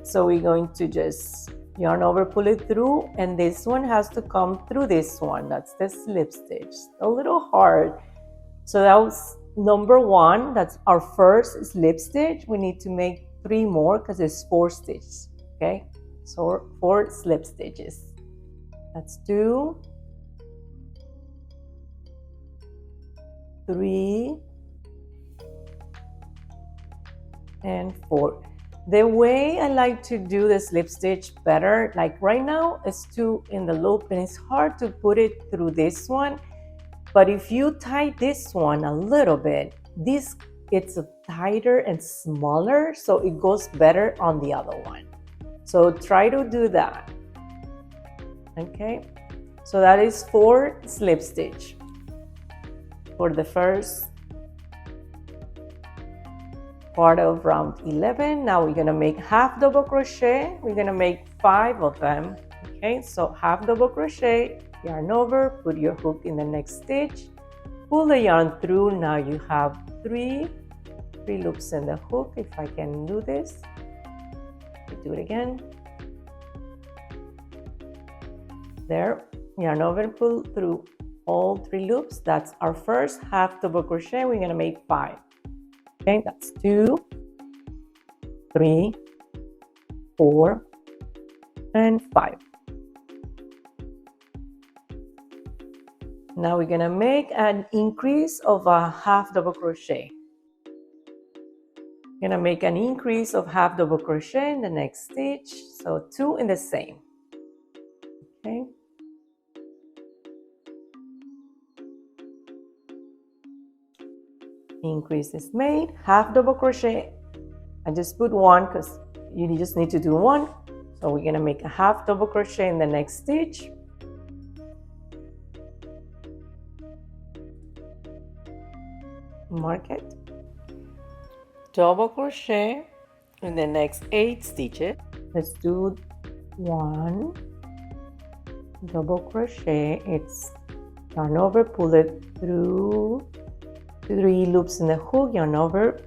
So we're going to just yarn over, pull it through, and this one has to come through this one. That's the slip stitch. A little hard. So that was number 1. That's our first slip stitch. We need to make 3 more because it's 4 stitches. Okay, so 4 slip stitches. That's 2, 3, and 4. The way I like to do the slip stitch better, like right now it's 2 in the loop and it's hard to put it through this one, but if you tie this one a little bit, it's tighter and smaller, so it goes better on the other one. So try to do that. Okay, so that is 4 slip stitch for the first part of round 11. Now we're gonna make half double crochet. We're gonna make 5 of them. Okay, so half double crochet, yarn over, put your hook in the next stitch, pull the yarn through. Now you have 3 loops in the hook. If I can do this, do it again. There, yarn over, pull through all 3 loops. That's our first half double crochet. We're gonna make 5. Okay, that's 2, 3, 4, and 5. Now we're gonna make an increase of a half double crochet. Gonna make an increase of half double crochet in the next stitch, so 2 in the same. Okay, increase is made. Half double crochet. I just put 1 because you just need to do 1. So we're gonna make a half double crochet in the next stitch. Mark it. Double crochet in the next 8 stitches. Let's do 1 double crochet. It's yarn over, pull it through 3 loops in the hook, yarn over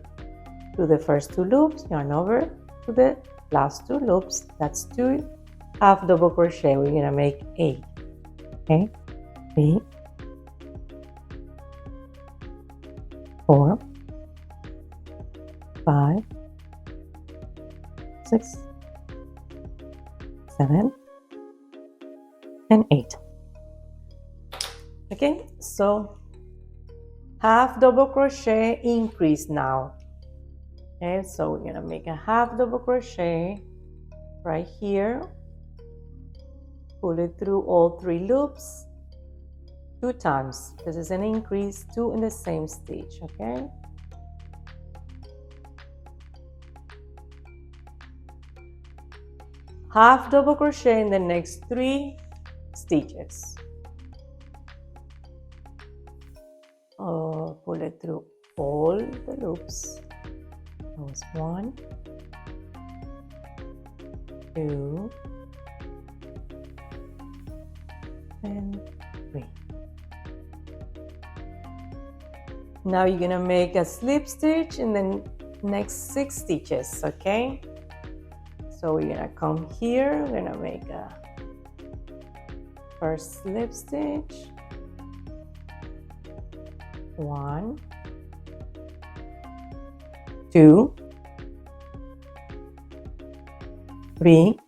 to the first 2 loops, yarn over to the last 2 loops, that's 2 half double crochet. We're gonna make 8. Okay, 3, 4, 5, 6, 7, and 8. Okay, so half double crochet increase now. Okay, so we're gonna make a half double crochet right here, pull it through all 3 loops 2 times. This is an increase, 2 in the same stitch. Okay, half double crochet in the next 3 stitches. Pull it through all the loops. That was 1, 2, and 3. Now you're gonna make a slip stitch in the next 6 stitches. Okay, so we're gonna come here, we're gonna make a first slip stitch, 1, 2, 3,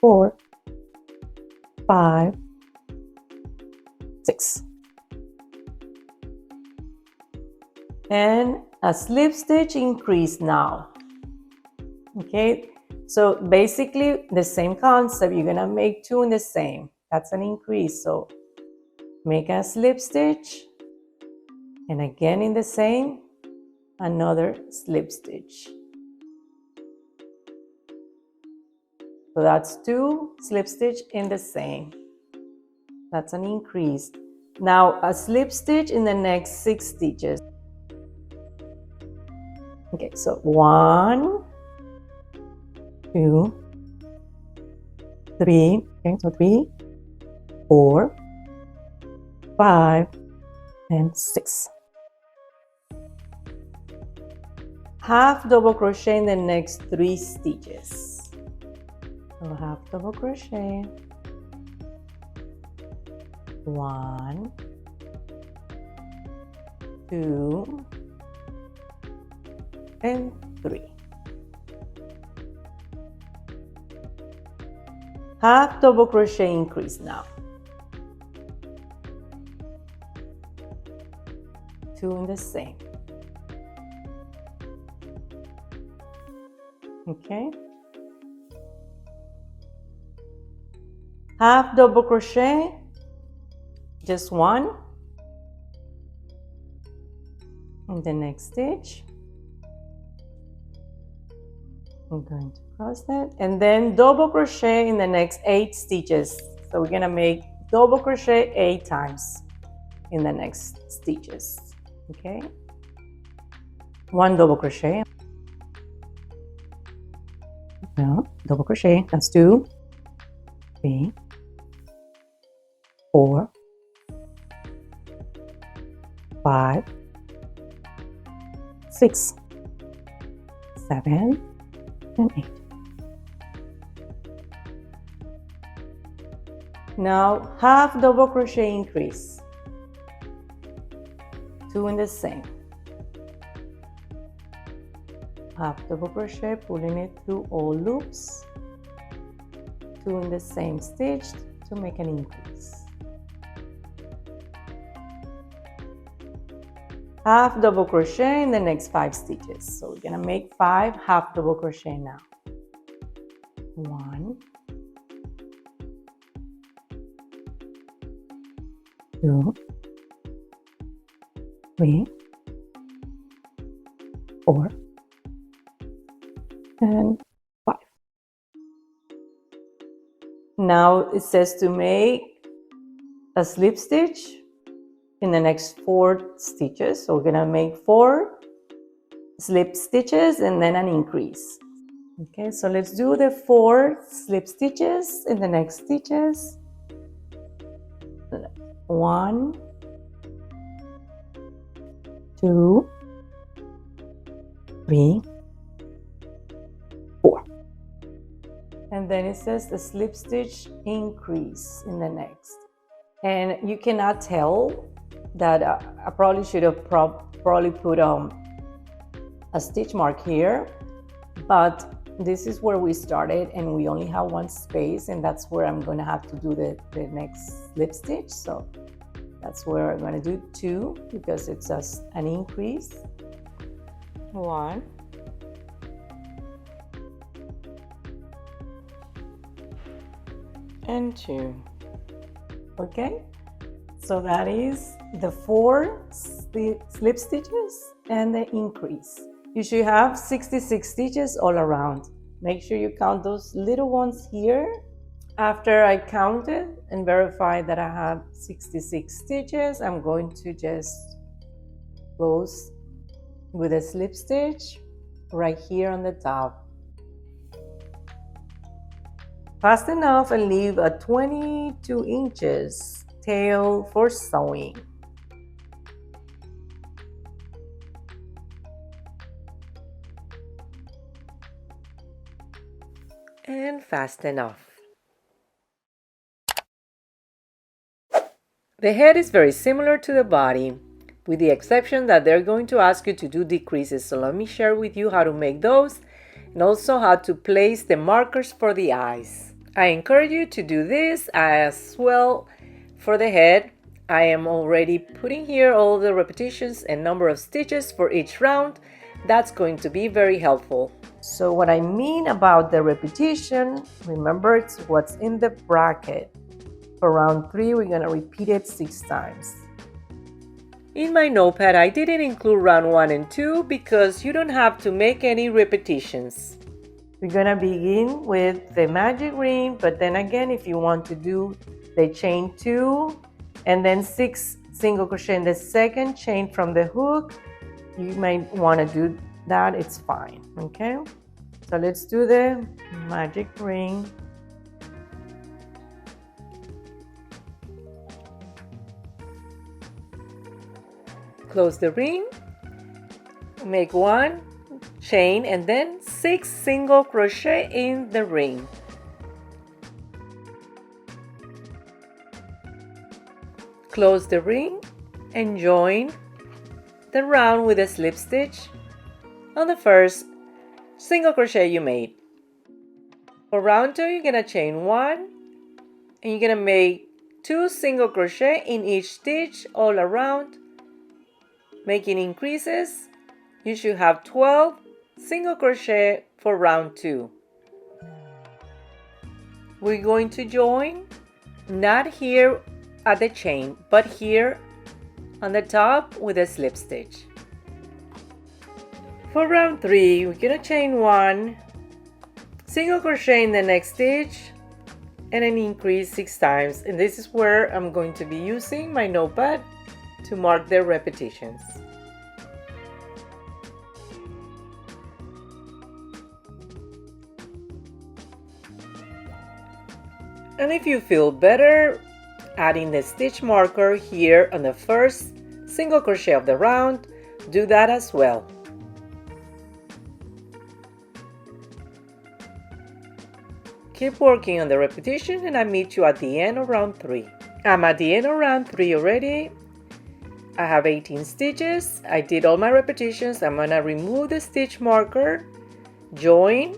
4, 5, 6. And a slip stitch increase now. Okay, so basically the same concept. You're gonna make 2 in the same. That's an increase. So make a slip stitch, and again in the same, another slip stitch. So that's 2 slip stitch in the same. That's an increase. Now a slip stitch in the next 6 stitches. Okay, so 1, 2, 3, okay, so 3, 4, 5, and 6. Half double crochet in the next 3 stitches. So half double crochet, 1, 2, and 3. Half double crochet increase now. 2 in the same. Okay, half double crochet, just 1 in the next stitch. I'm going to cross that, and then double crochet in the next 8 stitches. So we're gonna make double crochet 8 times in the next stitches. Okay, 1 double crochet, no, double crochet, that's 2, 3, 4, 5, 6, 7, and 8. Now half double crochet increase, 2 in the same. Half double crochet, pulling it through all loops, 2 in the same stitch to make an increase. Half double crochet in the next 5 stitches. So we're gonna make 5 half double crochet now. 1, 2, 3, 4, and 5. Now it says to make a slip stitch in the next 4 stitches. So we're gonna make 4 slip stitches and then an increase. Okay, so let's do the 4 slip stitches in the next stitches. 1, 2, 3, and then it says the slip stitch increase in the next. And you cannot tell that I probably should have probably put a stitch mark here, but this is where we started and we only have one space, and that's where I'm going to have to do the next slip stitch. So that's where I'm going to do 2 because it's just an increase. 1 and 2. Okay, so that is the 4 slip stitches and the increase. You should have 66 stitches all around. Make sure you count those little ones here. After I counted and verified that I have 66 stitches, I'm going to just close with a slip stitch right here on the top. Fast enough and leave a 22 inches tail for sewing. And fast enough. The head is very similar to the body, with the exception that they're going to ask you to do decreases. So let me share with you how to make those and also how to place the markers for the eyes. I encourage you to do this as well for the head. I am already putting here all the repetitions and number of stitches for each round. That's going to be very helpful. So what I mean about the repetition, remember it's what's in the bracket. For round 3, we're going to repeat it 6 times. In my notepad, I didn't include round 1 and 2 because you don't have to make any repetitions. We're going to begin with the magic ring, but then again, if you want to do the chain 2 and then 6 single crochet in the second chain from the hook, you might want to do that. It's fine. Okay, so let's do the magic ring. Close the ring, make 1 chain and then 6 single crochet in the ring. Close the ring and join the round with a slip stitch on the first single crochet you made. For round 2, you're going to chain 1 and you're going to make 2 single crochet in each stitch all around, making increases. You should have 12 single crochet for round 2. We're going to join not here at the chain, but here on the top with a slip stitch. For round 3, we're going to chain 1, single crochet in the next stitch, and an increase 6 times. And this is where I'm going to be using my notepad to mark the repetitions. And if you feel better adding the stitch marker here on the first single crochet of the round, do that as well. Keep working on the repetition and I meet you at the end of round 3. I'm at the end of round 3 already. I have 18 stitches. I did all my repetitions. I'm gonna remove the stitch marker, join,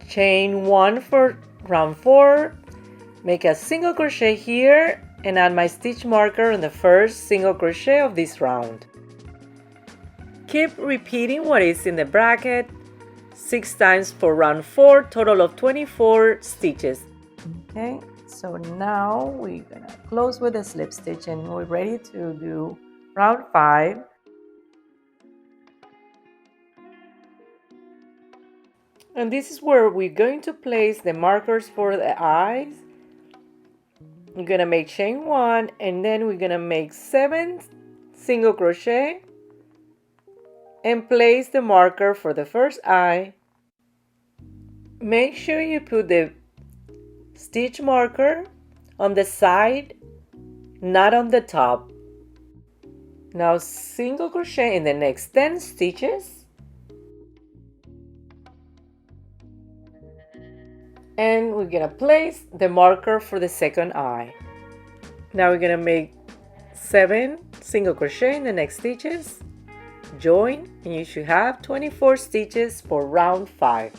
chain 1 for round 4, make a single crochet here and add my stitch marker on the first single crochet of this round. Keep repeating what is in the bracket 6 times for round 4, total of 24 stitches. Okay, so now we're gonna close with a slip stitch and we're ready to do round 5. And this is where we're going to place the markers for the eyes. We're gonna make chain 1 and then we're gonna make 7 single crochet and place the marker for the first eye. Make sure you put the stitch marker on the side, not on the top. Now single crochet in the next 10 stitches And we're gonna place the marker for the second eye. Now we're gonna make 7 single crochet in the next stitches, join, and you should have 24 stitches for round 5.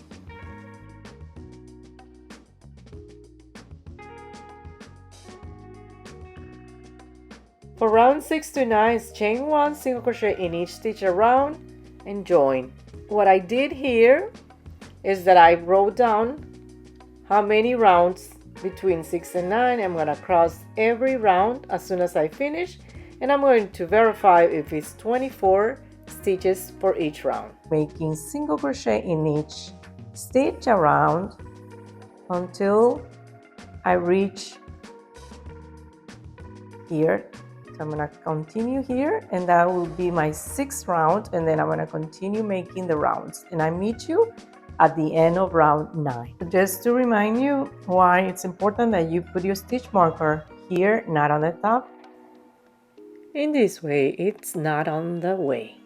For round 6 to 9, chain 1 single crochet in each stitch around and join. What I did here is that I wrote down how many rounds between 6 and 9. I'm going to cross every round as soon as I finish, and I'm going to verify if it's 24 stitches for each round. Making single crochet in each stitch around until I reach here. So I'm going to continue here, and that will be my 6th round, and then I'm going to continue making the rounds, and I meet you at the end of round 9. Just to remind you why it's important that you put your stitch marker here, not on the top. In this way, it's not on the way.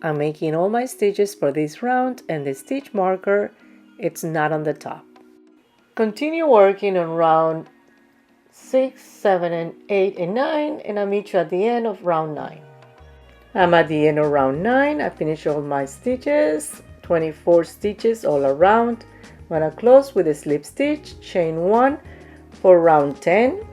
I'm making all my stitches for this round, and the stitch marker, it's not on the top. Continue working on round 6, 7, and 8, and 9, and I'll meet you at the end of round 9. I'm at the end of round 9. I finished all my stitches, 24 stitches all around. I'm going to close with a slip stitch, chain 1 for round 10,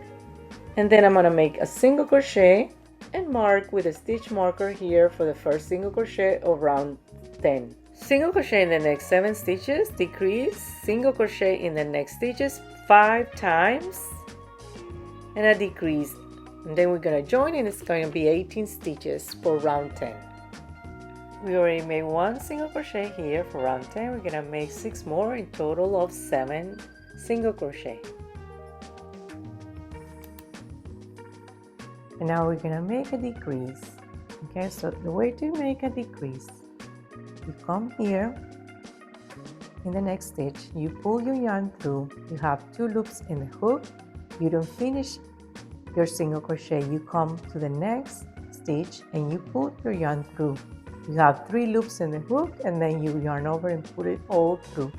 and then I'm going to make a single crochet and mark with a stitch marker here for the first single crochet of round 10. Single crochet in the next 7 stitches, decrease, single crochet in the next stitches 5 times, and a decrease, and then we're going to join, and it's going to be 18 stitches for round 10. We already made 1 single crochet here for round 10. We're going to make 6 more, in total of 7 single crochet. And now we're going to make a decrease. Okay, so the way to make a decrease, you come here in the next stitch, you pull your yarn through, you have 2 loops in the hook, you don't finish your single crochet, you come to the next stitch and you pull your yarn through. You have 3 loops in the hook, and then you yarn over and put it all through.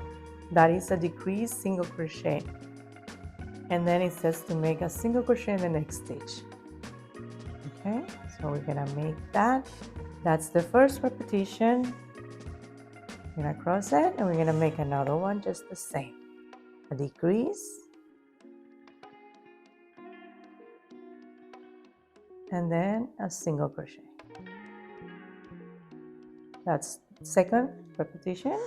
That is a decreased single crochet. And then it says to make a single crochet in the next stitch. Okay, so we're gonna make that. That's the first repetition. We're gonna cross it, and we're gonna make another one just the same. A decrease, and then a single crochet. That's second repetition.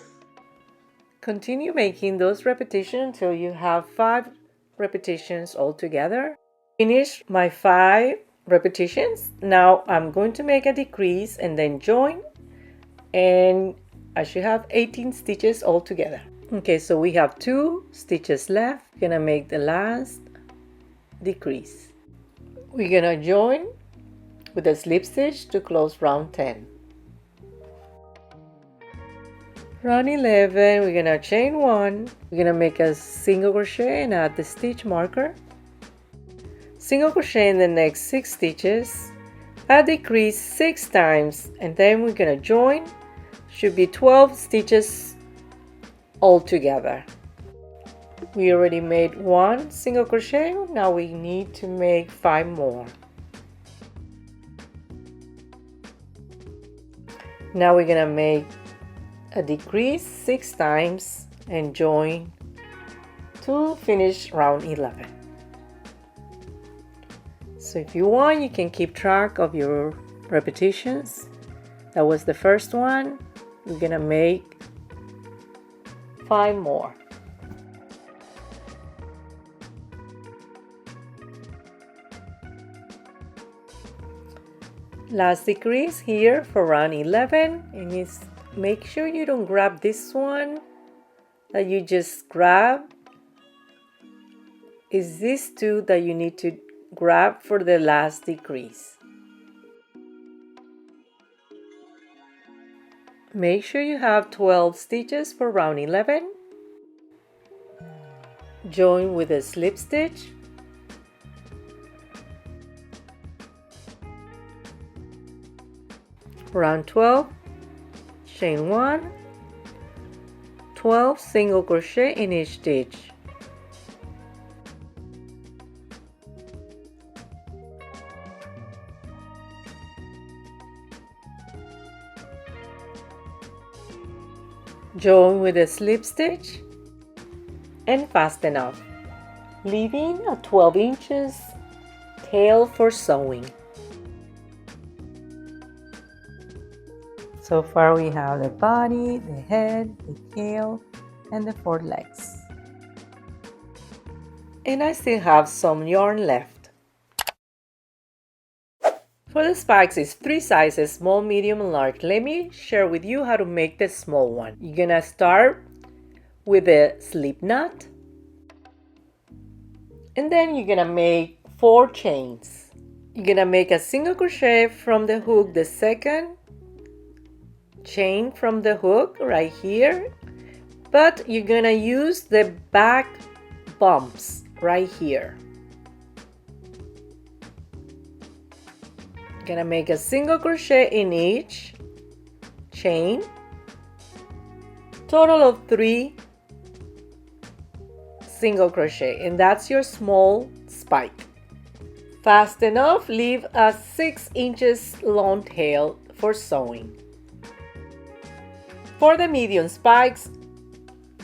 Continue making those repetitions until you have 5 repetitions all together. Finish my 5 repetitions. Now I'm going to make a decrease and then join, and I should have 18 stitches all together. Okay, so we have 2 stitches left. We're gonna make the last decrease. We're gonna join with a slip stitch to close round 10. Round 11, we're gonna chain 1. We're gonna make a single crochet and add the stitch marker. Single crochet in the next 6 stitches. Add decrease 6 times, and then we're gonna join. Should be 12 stitches all together. We already made 1 single crochet. Now we need to make 5 more. Now we're gonna make a decrease 6 times and join to finish round 11. So if you want, you can keep track of your repetitions. That was the first one. We're gonna make 5 more. Last decrease here for round 11, and it's make sure you don't grab this one that you just grab. Is these 2 that you need to grab for the last decrease. Make sure you have 12 stitches for round 11. Join with a slip stitch. Round 12, chain 1, 12 single crochet in each stitch. Join with a slip stitch and fasten off, leaving a 12 inches tail for sewing. So far we have the body, the head, the tail, and the 4 legs. And I still have some yarn left. For the spikes, it's 3 sizes, small, medium, and large. Let me share with you how to make the small one. You're gonna start with a slip knot, and then you're gonna make 4 chains. You're gonna make a single crochet from the hook, the second chain from the hook right here, but you're gonna use the back bumps right here. Gonna make a single crochet in each chain, total of 3 single crochet, and that's your small spike. Fasten off, leave a 6 inches long tail for sewing. For the medium spikes,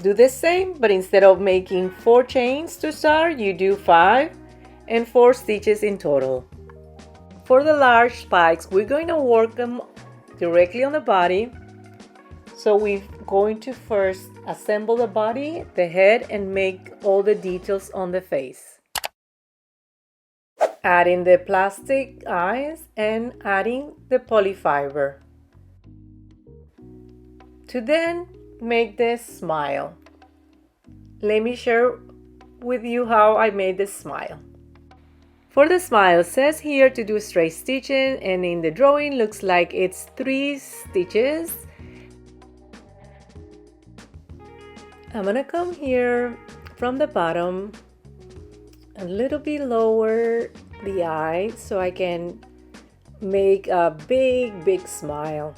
do the same, but instead of making 4 chains to start, you do 5 and 4 stitches in total. For the large spikes, we're going to work them directly on the body. So we're going to first assemble the body, the head, and make all the details on the face. Adding the plastic eyes and adding the polyfiber. To then make this smile. Let me share with you how I made this smile. For the smile, it says here to do straight stitching, and in the drawing looks like it's 3 stitches. I'm gonna come here from the bottom a little bit lower the eye so I can make a big smile.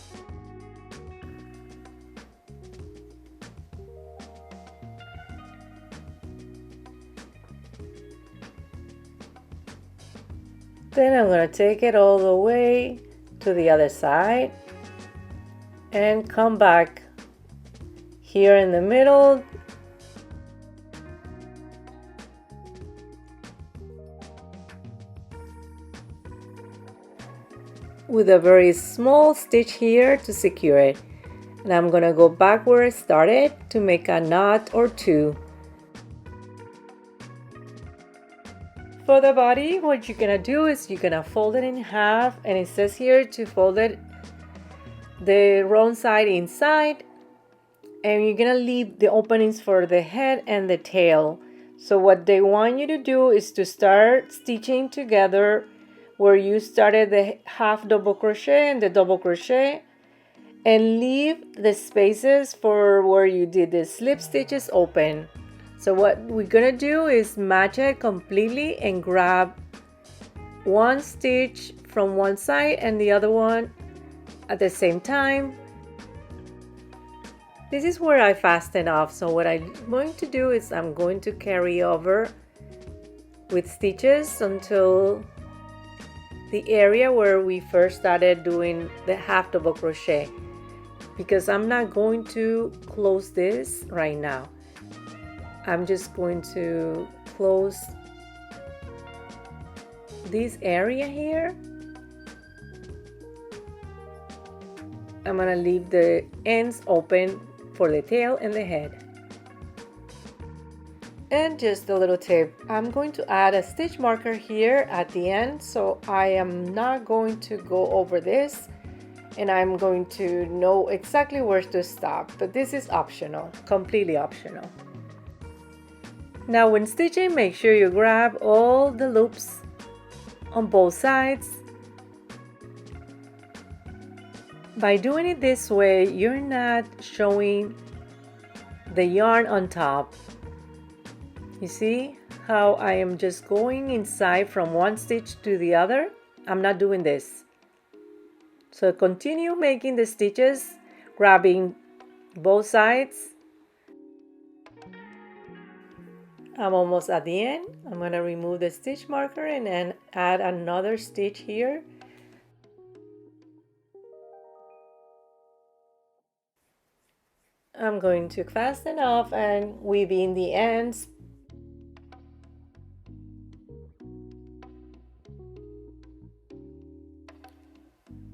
Then I'm going to take it all the way to the other side and come back here in the middle. With a very small stitch here to secure it. And I'm going to go back where I started to make a knot or 2. For the body, what you're gonna do is you're gonna fold it in half, and it says here to fold it the wrong side inside, and you're gonna leave the openings for the head and the tail. So what they want you to do is to start stitching together where you started the half double crochet and the double crochet, and leave the spaces for where you did the slip stitches open. So what we're gonna do is match it completely and grab one stitch from one side and the other one at the same time. This is where I fasten off. So what I'm going to do is I'm going to carry over with stitches until the area where we first started doing the half double crochet, because I'm not going to close this right now. I'm just going to close this area here. I'm gonna leave the ends open for the tail and the head. And just a little tip, I'm going to add a stitch marker here at the end, so I am not going to go over this, and I'm going to know exactly where to stop, but this is optional, completely optional. Now when stitching, make sure you grab all the loops on both sides. By doing it this way, you're not showing the yarn on top. You see how I am just going inside from one stitch to the other? I'm not doing this. So continue making the stitches, grabbing both sides I'm almost at the end. I'm going to remove the stitch marker and then add another stitch here. I'm going to fasten off and weave in the ends.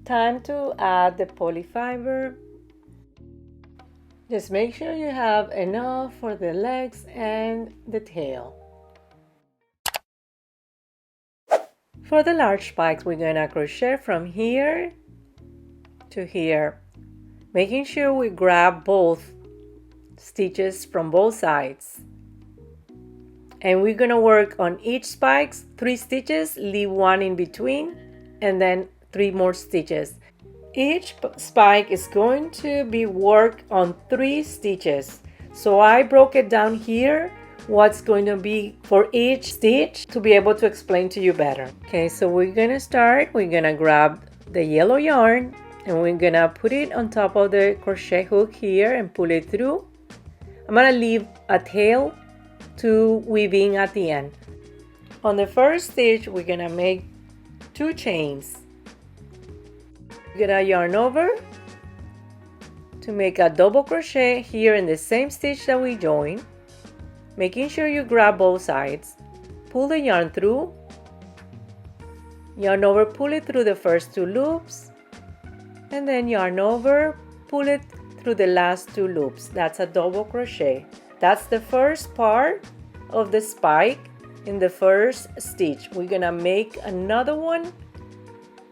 Time to add the polyfiber. Just make sure you have enough for the legs and the tail. For the large spikes, we're gonna crochet from here to here, making sure we grab both stitches from both sides. And we're gonna work on each spikes 3 stitches, leave 1 in between, and then 3 more stitches. Each spike is going to be worked on 3 stitches. So I broke it down here, what's going to be for each stitch to be able to explain to you better. Okay, so we're gonna start, we're gonna grab the yellow yarn and we're gonna put it on top of the crochet hook here and pull it through. I'm gonna leave a tail to weaving at the end. On the first stitch, we're gonna make 2 chains. We're gonna yarn over to make a double crochet here in the same stitch that we joined, making sure you grab both sides. Pull the yarn through, yarn over, pull it through the first 2 loops, and then yarn over, pull it through the last 2 loops. That's a double crochet. That's the first part of the spike in the first stitch. We're gonna make another one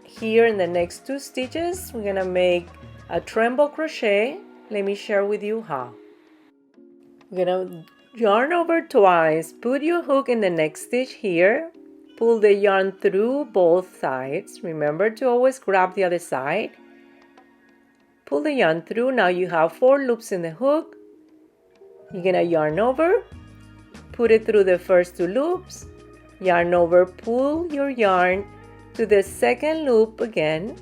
here in the next 2 stitches. We're gonna make a treble crochet. Let me share with you how. We're gonna yarn over twice, put your hook in the next stitch here, pull the yarn through both sides. Remember to always grab the other side. Pull the yarn through. Now you have 4 loops in the hook. You're gonna yarn over, put it through the first 2 loops, yarn over, pull your yarn to the second loop again,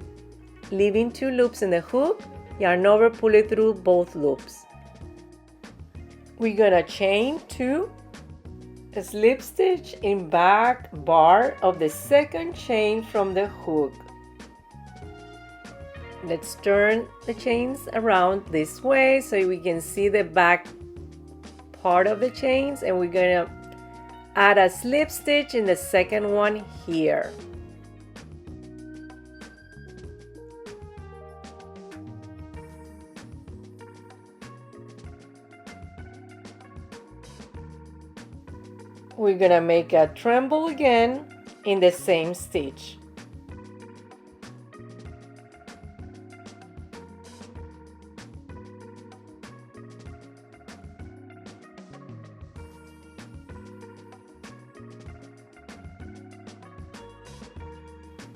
leaving 2 loops in the hook, yarn over, pull it through both loops. We're gonna chain 2, a slip stitch in back bar of the second chain from the hook. Let's turn the chains around this way so we can see the back part of the chains, and we're gonna add a slip stitch in the second one here. We're gonna make a treble again in the same stitch.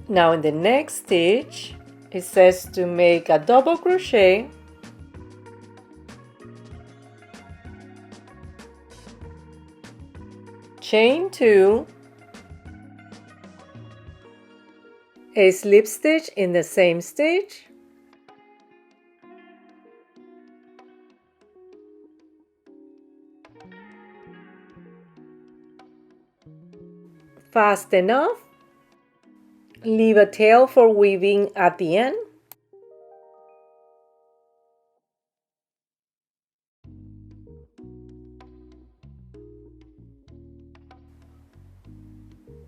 Now in the next stitch, it says to make a double crochet, chain 2, a slip stitch in the same stitch, fast enough, leave a tail for weaving at the end.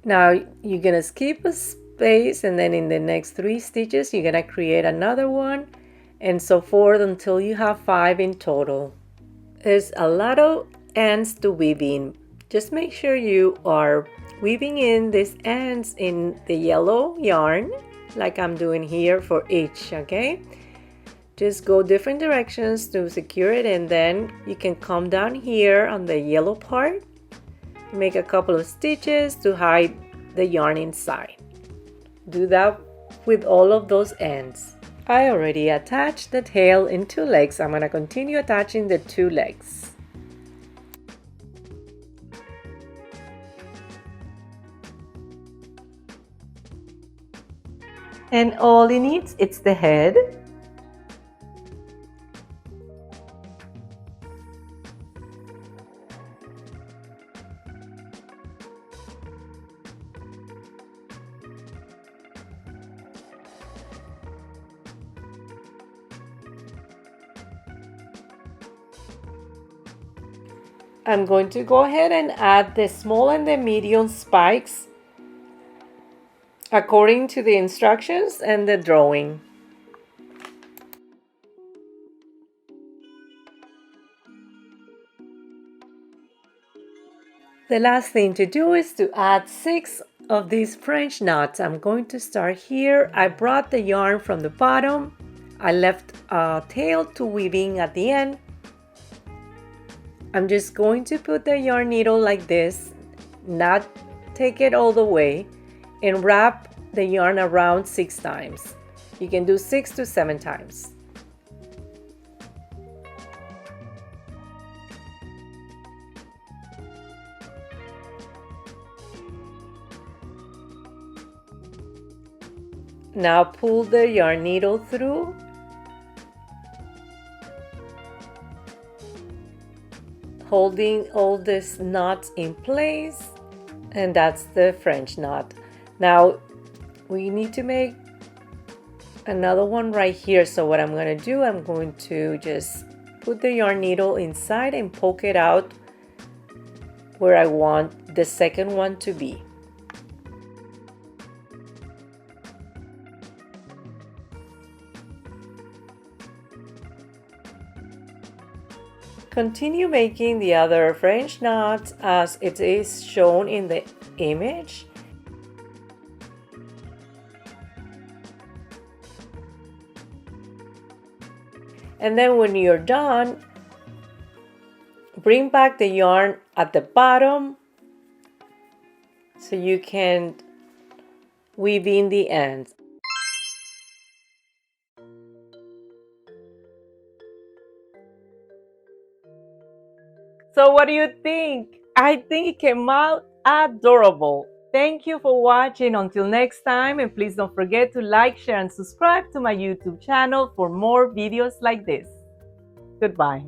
Now you're gonna skip a space, and then in the next 3 stitches you're gonna create another one, and so forth until you have 5 in total. There's a lot of ends to weave in. Just make sure you are weaving in these ends in the yellow yarn like I'm doing here for each, okay? Just go different directions to secure it, and then you can come down here on the yellow part, make a couple of stitches to hide the yarn inside. Do that with all of those ends. I already attached the tail in 2 legs. I'm going to continue attaching the 2 legs. And all it needs, it's the head. I'm going to go ahead and add the small and the medium spikes according to the instructions and the drawing. The last thing to do is to add 6 of these French knots. I'm going to start here. I brought the yarn from the bottom. I left a tail to weaving at the end. I'm just going to put the yarn needle like this, not take it all the way, and wrap the yarn around 6 times. You can do 6 to 7 times. Now pull the yarn needle through. Holding all these knots in place, and that's the French knot. Now we need to make another one right here. So what I'm going to do, I'm going to just put the yarn needle inside and poke it out where I want the second one to be. Continue making the other French knot as it is shown in the image. And then when you're done, bring back the yarn at the bottom so you can weave in the ends. So what do you think? I think it came out adorable. Thank you for watching. Until next time, and please don't forget to like, share, and subscribe to my YouTube channel for more videos like this. Goodbye.